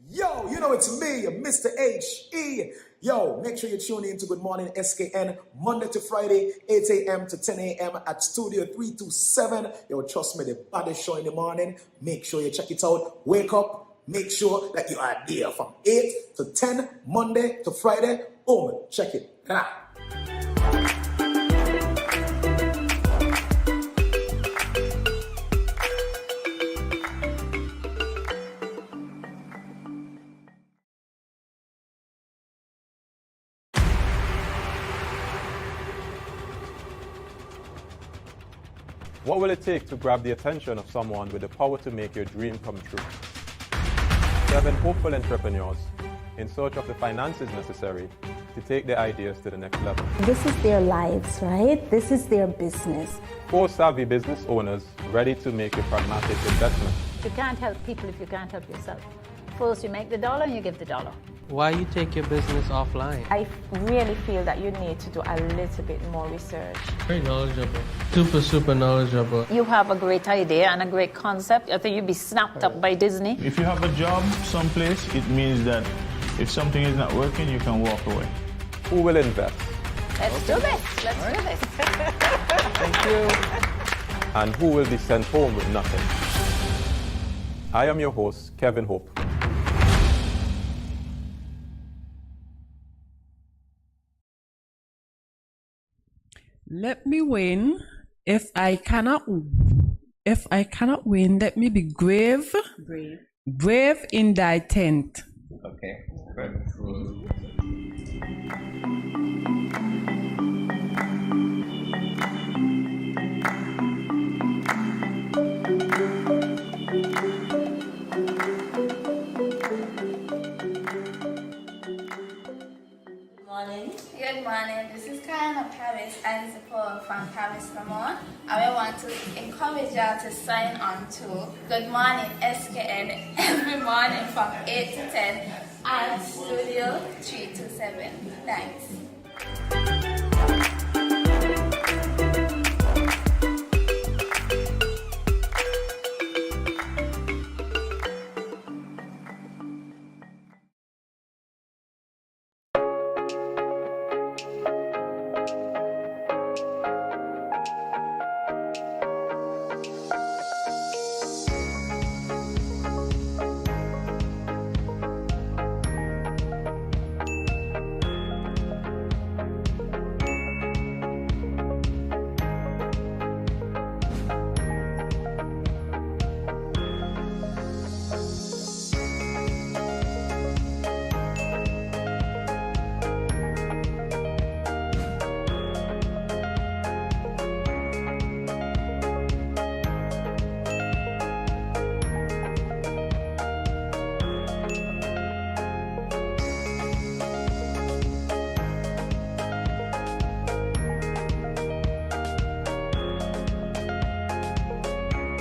Yo, it's me, Mr. H.E. Yo, make sure you tune in to Good Morning SKN Monday to Friday, 8 a.m. to 10 a.m. at Studio 327. Yo, trust me, the baddest show in the morning. Make sure you check it out. Wake up. Make sure that you are there from 8 to 10, Monday to Friday. Boom, check it. What will it take to grab the attention of someone with the power to make your dream come true? 7 hopeful entrepreneurs in search of the finances necessary to take their ideas to the next level. This is their lives, right? This is their business. 4 savvy business owners ready to make a pragmatic investment. You can't help people if you can't help yourself. First, you make the dollar and you give the dollar. Why you take your business offline? I really feel that you need to do a little bit more research. Very knowledgeable. Super knowledgeable. You have a great idea and a great concept. I think you'd be snapped up by Disney. If you have a job someplace, it means that If something is not working, you can walk away. Who will invest? Let's do this. Let's do this. Thank you. And who will be sent home with nothing? I am your host, Kevin Hope. Let me win. If I cannot win, let me be brave. Brave in thy tent. Okay. Good morning. This is Paris and support from Paris, Vermont. I want to encourage y'all to sign on to Good Morning SKN every morning from 8 to 10 at Studio 327. Thanks.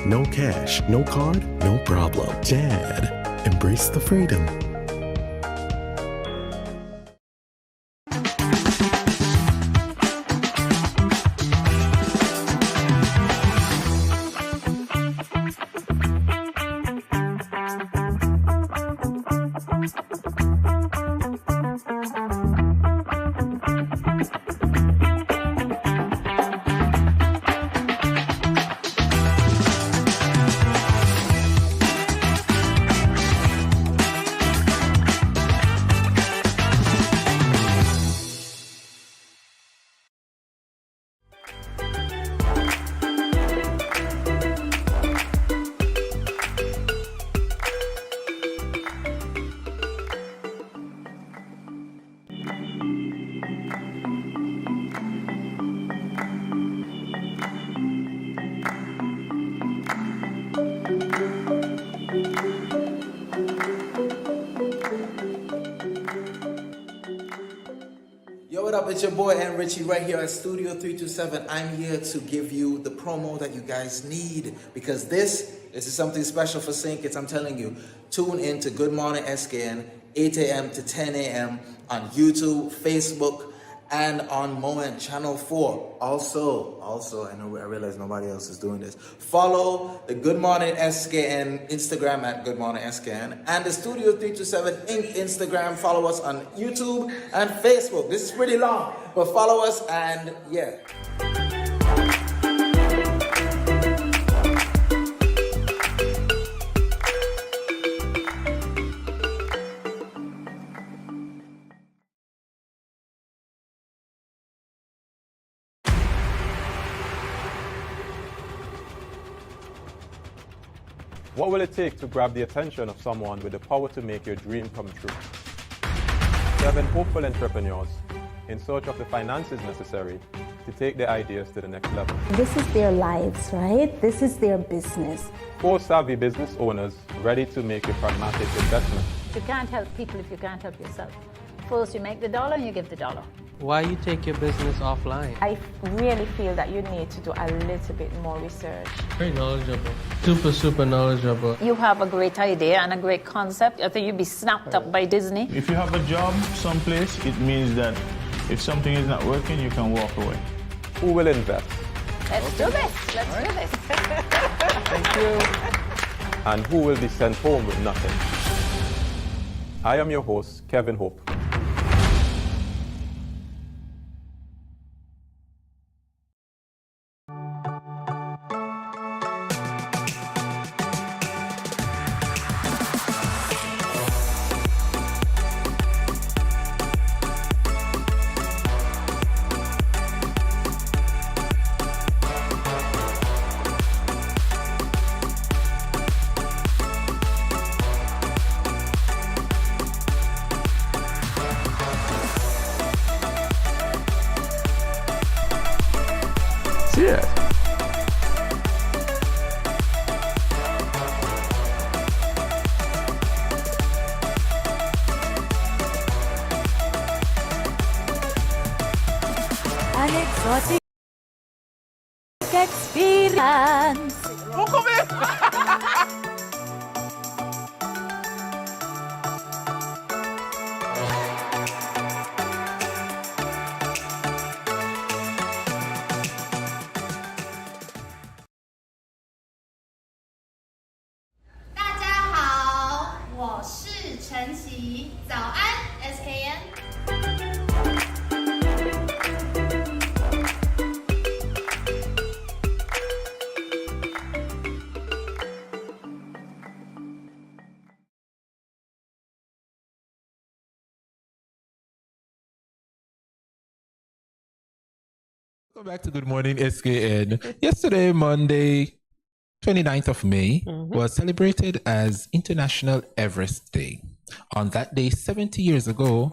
No cash, no card, no problem. Dad, embrace the freedom. Yo, what up? It's your boy and Richie right here at Studio 327. I'm here to give you the promo that you guys need because this is something special for St. Kitts. I'm telling you, tune in to Good Morning SKN, 8 a.m. to 10 a.m. on YouTube, Facebook, and on Moment Channel 4. Also, I realize nobody else is doing this. Follow the Good Morning SKN Instagram at Good Morning SKN and the Studio 327 Inc. Instagram. Follow us on YouTube and Facebook. This is pretty long, but follow us and yeah. What will it take to grab the attention of someone with the power to make your dream come true? 7 hopeful entrepreneurs in search of the finances necessary to take their ideas to the next level. This is their lives, right? This is their business. 4 savvy business owners ready to make a pragmatic investment. You can't help people if you can't help yourself. First, you make the dollar and you give the dollar. Why you take your business offline? I really feel that you need to do a little bit more research. Very knowledgeable. Super knowledgeable. You have a great idea and a great concept. I think you'd be snapped up by Disney. If you have a job someplace, it means that if something is not working, you can walk away. Who will invest? Let's do this. Let's do this. Thank you. And who will be sent home with nothing? I am your host, Kevin Hope. Cheers. An exotic experience. Welcome back to Good Morning SKN. Yesterday, Monday, 29th of May, was celebrated as International Everest Day. On that day, 70 years ago,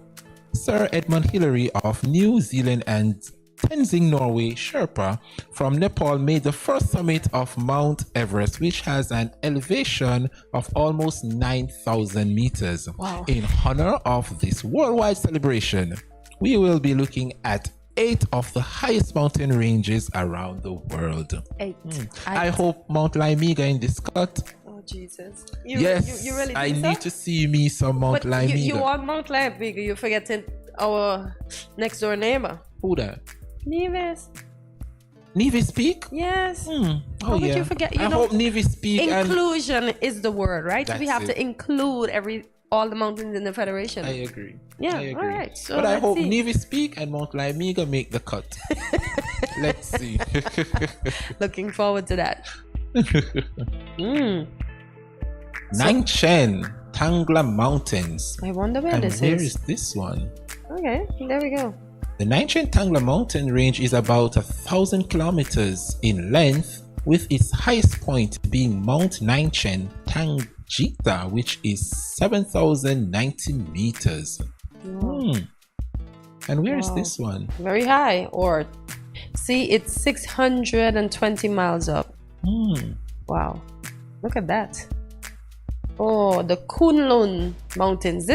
Sir Edmund Hillary of New Zealand and Tenzing, Norway, Sherpa from Nepal made the first summit of Mount Everest, which has an elevation of almost 9,000 meters. Wow. In honor of this worldwide celebration, we will be looking at 8 of the highest mountain ranges around the world. 8. I hope Mount Laimiga in this cut. Oh, Jesus. Yes, you really I think need so? to see me some Mount But Laimiga. you want Mount Laimiga, you're forgetting our next door neighbor. Who that? Nevis. Nevis Peak? Yes. Oh, How could yeah. you forget? I hope Nevis Peak and... Inclusion is the word, right? We That's have it. to include all the mountains in the federation. I agree. Yeah, I agree. all right. So but I let's hope see. Nevis Peak and Mount Laimiga make the cut. Let's see. Looking forward to that. Nangchen, Tangla Mountains. I wonder where And this where is. is this one? Okay, there we go. The Nangchen Tangla mountain range is about 1,000 kilometers in length, with its highest point being Mount Nangchen Tangjita, which is 7,090 meters. And where is this one? Very high. Or see, it's 620 miles up. Wow, look at that. Oh, the Kunlun Mountains.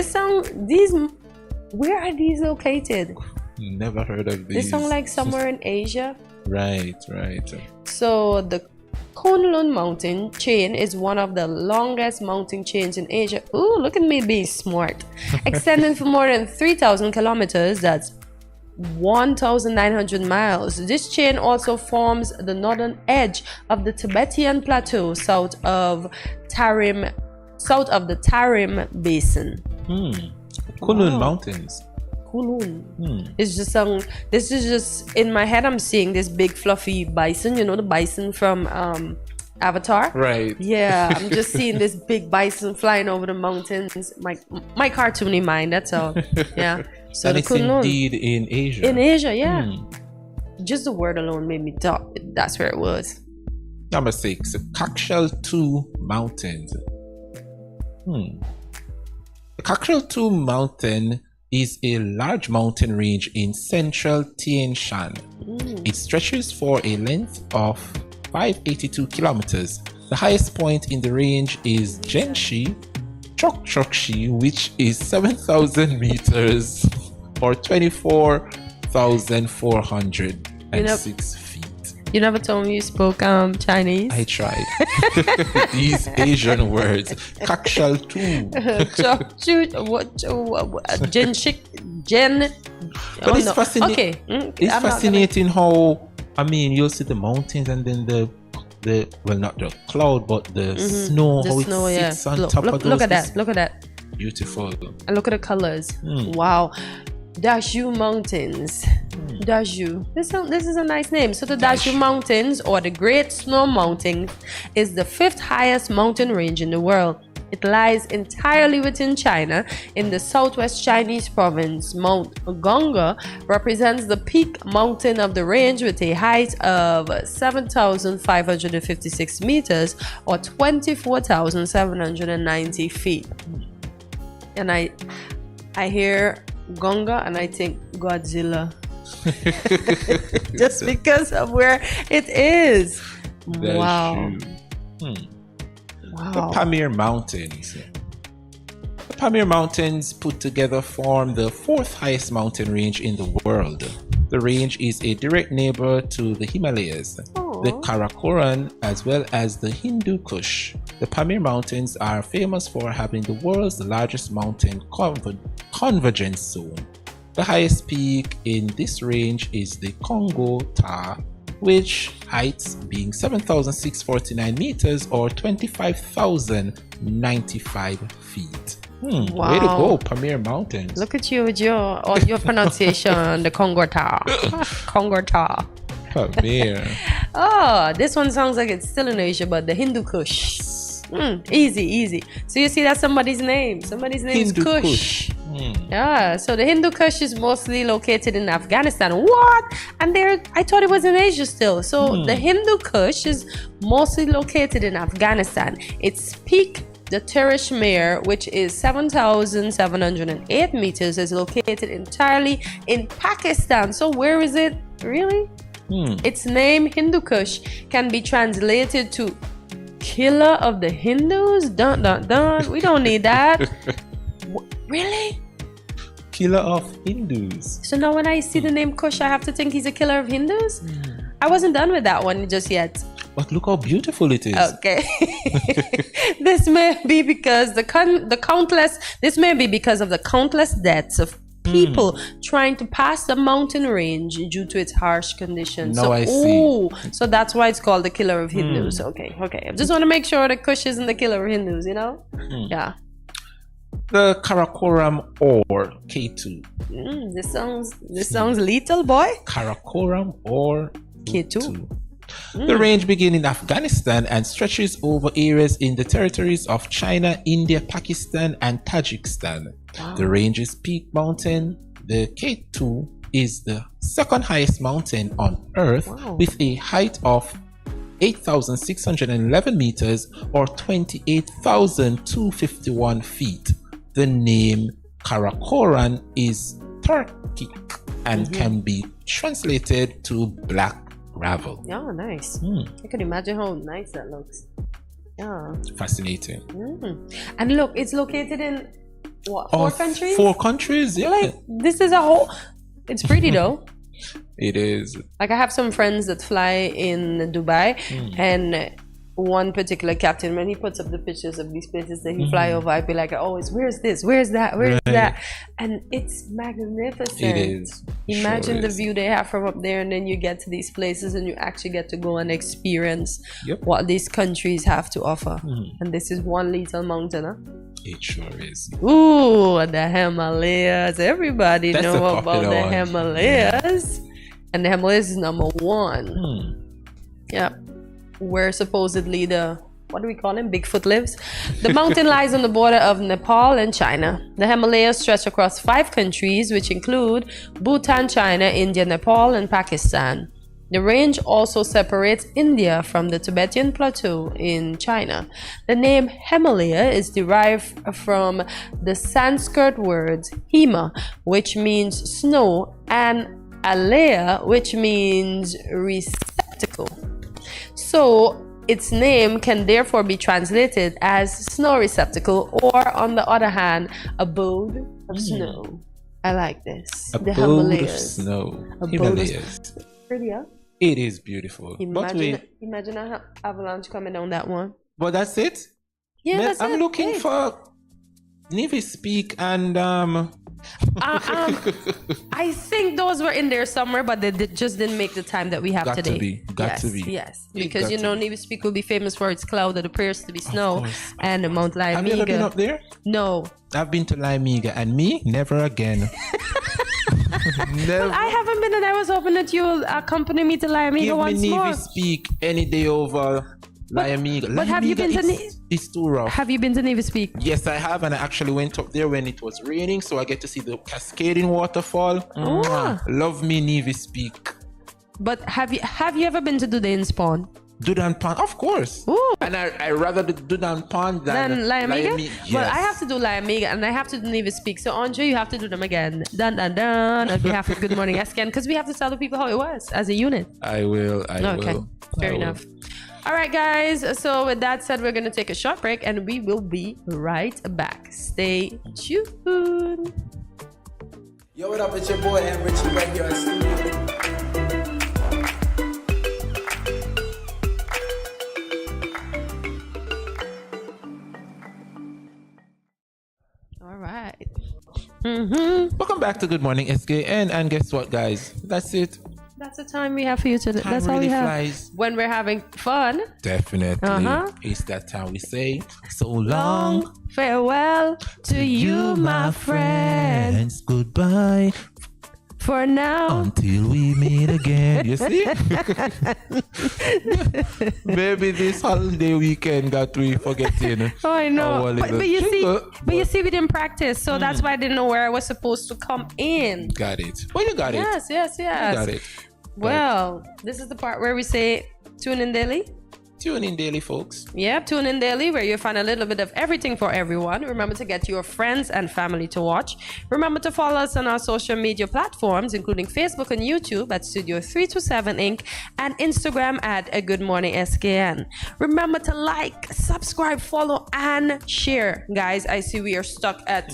Where are these located? Never heard of these. They sound like somewhere in Asia. Right. So the Kunlun mountain chain is one of the longest mountain chains in Asia. Ooh, look at me being smart. Extending for more than 3,000 kilometers, that's 1,900 miles. This chain also forms the northern edge of the Tibetan plateau south of the Tarim Basin. Kunlun Mountains. Kunlun. It's just this is just in my head. I'm seeing this big fluffy bison. You know the bison from Avatar. Right. Yeah, I'm just seeing this big bison flying over the mountains. My cartoony mind. That's all. Yeah. So and the it's Kunlun. indeed in Asia. In Asia, yeah. Just the word alone made me thought that's where it was. Number 6, Kakshal 2 Mountains. The Kakshal 2 Mountain is a large mountain range in central Tian Shan. It stretches for a length of 582 kilometers. The highest point in the range is Genshi Chokchokshi, which is 7,000 meters or 24,406 feet. You never told me you spoke Chinese. I tried. These Asian words. Kakshal 2. But it's fascinating. Okay. It's fascinating how, I mean, you'll see the mountains and then well, not the cloud, but the snow, The how snow, it sits yeah. on top of those. Look at that. Look at that. beautiful. And look at the colors. Wow. Dashu Mountains. Dashu. This is a nice name. So the Dashu Mountains, or the Great Snow Mountain, is the 5th highest mountain range in the world. It lies entirely within China in the southwest Chinese province. Mount Gonga represents the peak mountain of the range with a height of 7,556 meters or 24,790 feet. And I hear Gonga and I think Godzilla. Just because of where it is. Wow. The Pamir Mountains. The Pamir Mountains put together form the 4th highest mountain range in the world. The range is a direct neighbor to the Himalayas, the Karakoram, as well as the Hindu Kush. The Pamir Mountains are famous for having the world's largest mountain convergence zone. The highest peak in this range is the Congo Ta, which heights being 7,649 meters or 25,095 feet. Wow. Way to go, Pamir Mountains. Look at you with your pronunciation, the Congo Ta. Congo Ta. Pamir. Oh, this one sounds like it's still in Asia, but the Hindu Kush. Easy. So you see that's somebody's name. Somebody's name is Kush. Yeah, so the Hindu Kush is mostly located in Afghanistan. What? And I thought it was in Asia still. So the Hindu Kush is mostly located in Afghanistan. Its peak, the Teresh Mare, which is 7,708 meters, is located entirely in Pakistan. So where is it really? Its name, Hindu Kush, can be translated to killer of the Hindus. Dun dun dun. We don't need that. Really? Killer of Hindus. So now when I see the name Kush, I have to think he's a killer of Hindus? I wasn't done with that one just yet. But look how beautiful it is. Okay. This may be because the countless deaths of people trying to pass the mountain range due to its harsh conditions. Now I see. So that's why it's called the killer of Hindus. Okay. I just want to make sure the Kush isn't the killer of Hindus, you know? Yeah. The Karakoram or K2. This sounds lethal, boy. Karakoram or K2. The range begins in Afghanistan and stretches over areas in the territories of China, India, Pakistan, and Tajikistan. The range's peak mountain, the K2, is the 2nd highest mountain on Earth with a height of 8,611 meters or 28,251 feet. The name Karakoram is Turkic and can be translated to black gravel. Oh, nice. I can imagine how nice that looks. Yeah. Fascinating. And look, it's located in what, 4 countries? 4 countries, yeah. Like, this is a whole... It's pretty though. It is. Like, I have some friends that fly in Dubai, and one particular captain, when he puts up the pictures of these places that he fly over, I'd be like, always, where's this? Where's that? Where's that? And it's magnificent. It is. Imagine the view they have from up there, and then you get to these places and you actually get to go and experience what these countries have to offer. And this is one little mountain, huh? It sure is. Ooh, the Himalayas. Everybody know about the Himalayas. And the Himalayas is number 1. Yeah. Where supposedly what do we call him? Bigfoot lives. The mountain lies on the border of Nepal and China. The Himalayas stretch across 5 countries, which include Bhutan, China, India, Nepal, and Pakistan. The range also separates India from the Tibetan Plateau in China. The name Himalaya is derived from the Sanskrit words Hima, which means snow, and Alaya, which means receptacle. So its name can therefore be translated as snow receptacle, or on the other hand, abode of snow. I like this. Abode the Himalayas. of snow. Abode Himalayas. Pretty, huh? It is beautiful. Imagine an avalanche coming down that one. But that's it? Yeah, that's I'm it. looking for Navy Speak and I think those were in there somewhere, but they just didn't make the time that we have today. Got to be. Yes, because Nevis Peak will be famous for its cloud that appears to be snow, and Mount Laimiga. Have you ever been up there? No. I've been to Laimiga, and me, never again. Well, I haven't been, and I was hoping that you'll accompany me to Laimiga once more. Give me Nevis Peak any day over Laimiga. But have you been to It's too rough. Have you been to Nevis Peak? Yes, I have, and I actually went up there when it was raining, so I get to see the cascading waterfall. Oh. Love me Nevis Peak. But have you ever been to Dudain Spawn? Dudan Pond, of course. Ooh. And I rather do Dudan Pond than Laimiga? Yes. Well, I have to do Laimiga and I have to do Nevis Peak. So, Andre, you have to do them again. Dun, dun, dun. On behalf of Good Morning SKN, because we have to tell the people how it was as a unit. I will. Okay, fair enough. All right, guys. So, with that said, we're going to take a short break and we will be right back. Stay tuned. Yo, what up? It's your boy, and Richie, right here at Studio. All right. Welcome back to Good Morning SKN, and guess what, guys? That's it. That's the time we have for you today. Time That's all really we have. Flies. When we're having fun. Definitely. It's that time we say, so long. Farewell to you, my friends. Goodbye. For now. Until we meet again. You see? Maybe this holiday weekend got we forgetting. Oh, I know. But you see, we didn't practice. So that's why I didn't know where I was supposed to come in. Got it. Well, you got it. Yes. You got it. Well, this is the part where we say, tune in daily. Tune in daily, folks. Yep, tune in daily, where you'll find a little bit of everything for everyone. Remember to get your friends and family to watch. Remember to follow us on our social media platforms, including Facebook and YouTube at Studio 327 Inc. and Instagram at A Good Morning SKN. Remember to like, subscribe, follow, and share. Guys, I see we are stuck at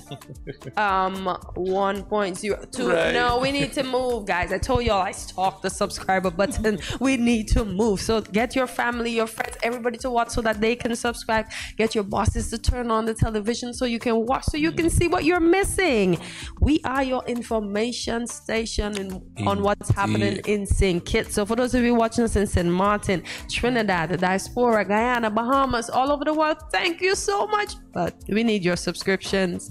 1.02. Right. No, we need to move, guys. I told y'all I stalked the subscriber button. We need to move. So get your family, your friends, everybody to watch so that they can subscribe. Get your bosses to turn on the television so you can watch, so you can see what you're missing. We are your information station on what's happening in St. Kitts. So for those of you watching us in St. Martin, Trinidad, the diaspora, Guyana, Bahamas, all over the world, thank you so much. But we need your subscriptions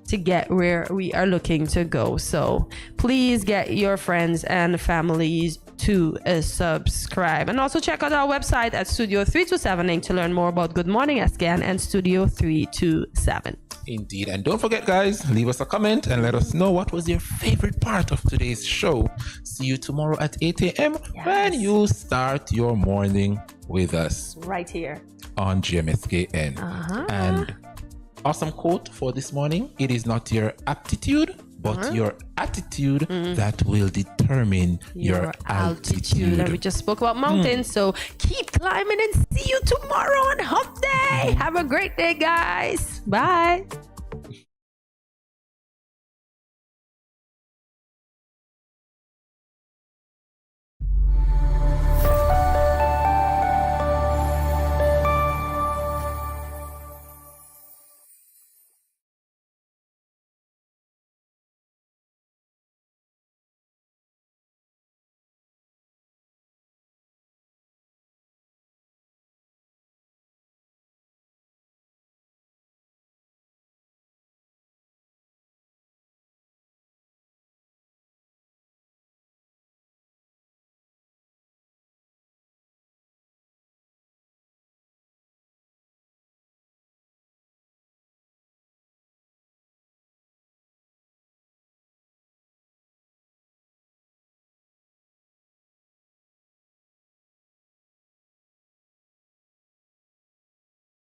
to get where we are looking to go. So please get your friends and families to subscribe. And also check out our website at Studio 327 Inc. to learn more about Good Morning SKN and Studio 327. Indeed. And don't forget, guys, leave us a comment and let us know what was your favorite part of today's show. See you tomorrow at 8 a.m. when you start your morning with us. Right here. On GMSKN. And awesome quote for this morning. It is not your aptitude, but your attitude that will determine your altitude. And we just spoke about mountains, so keep climbing and see you tomorrow on Hump Day. Have a great day, guys. Bye.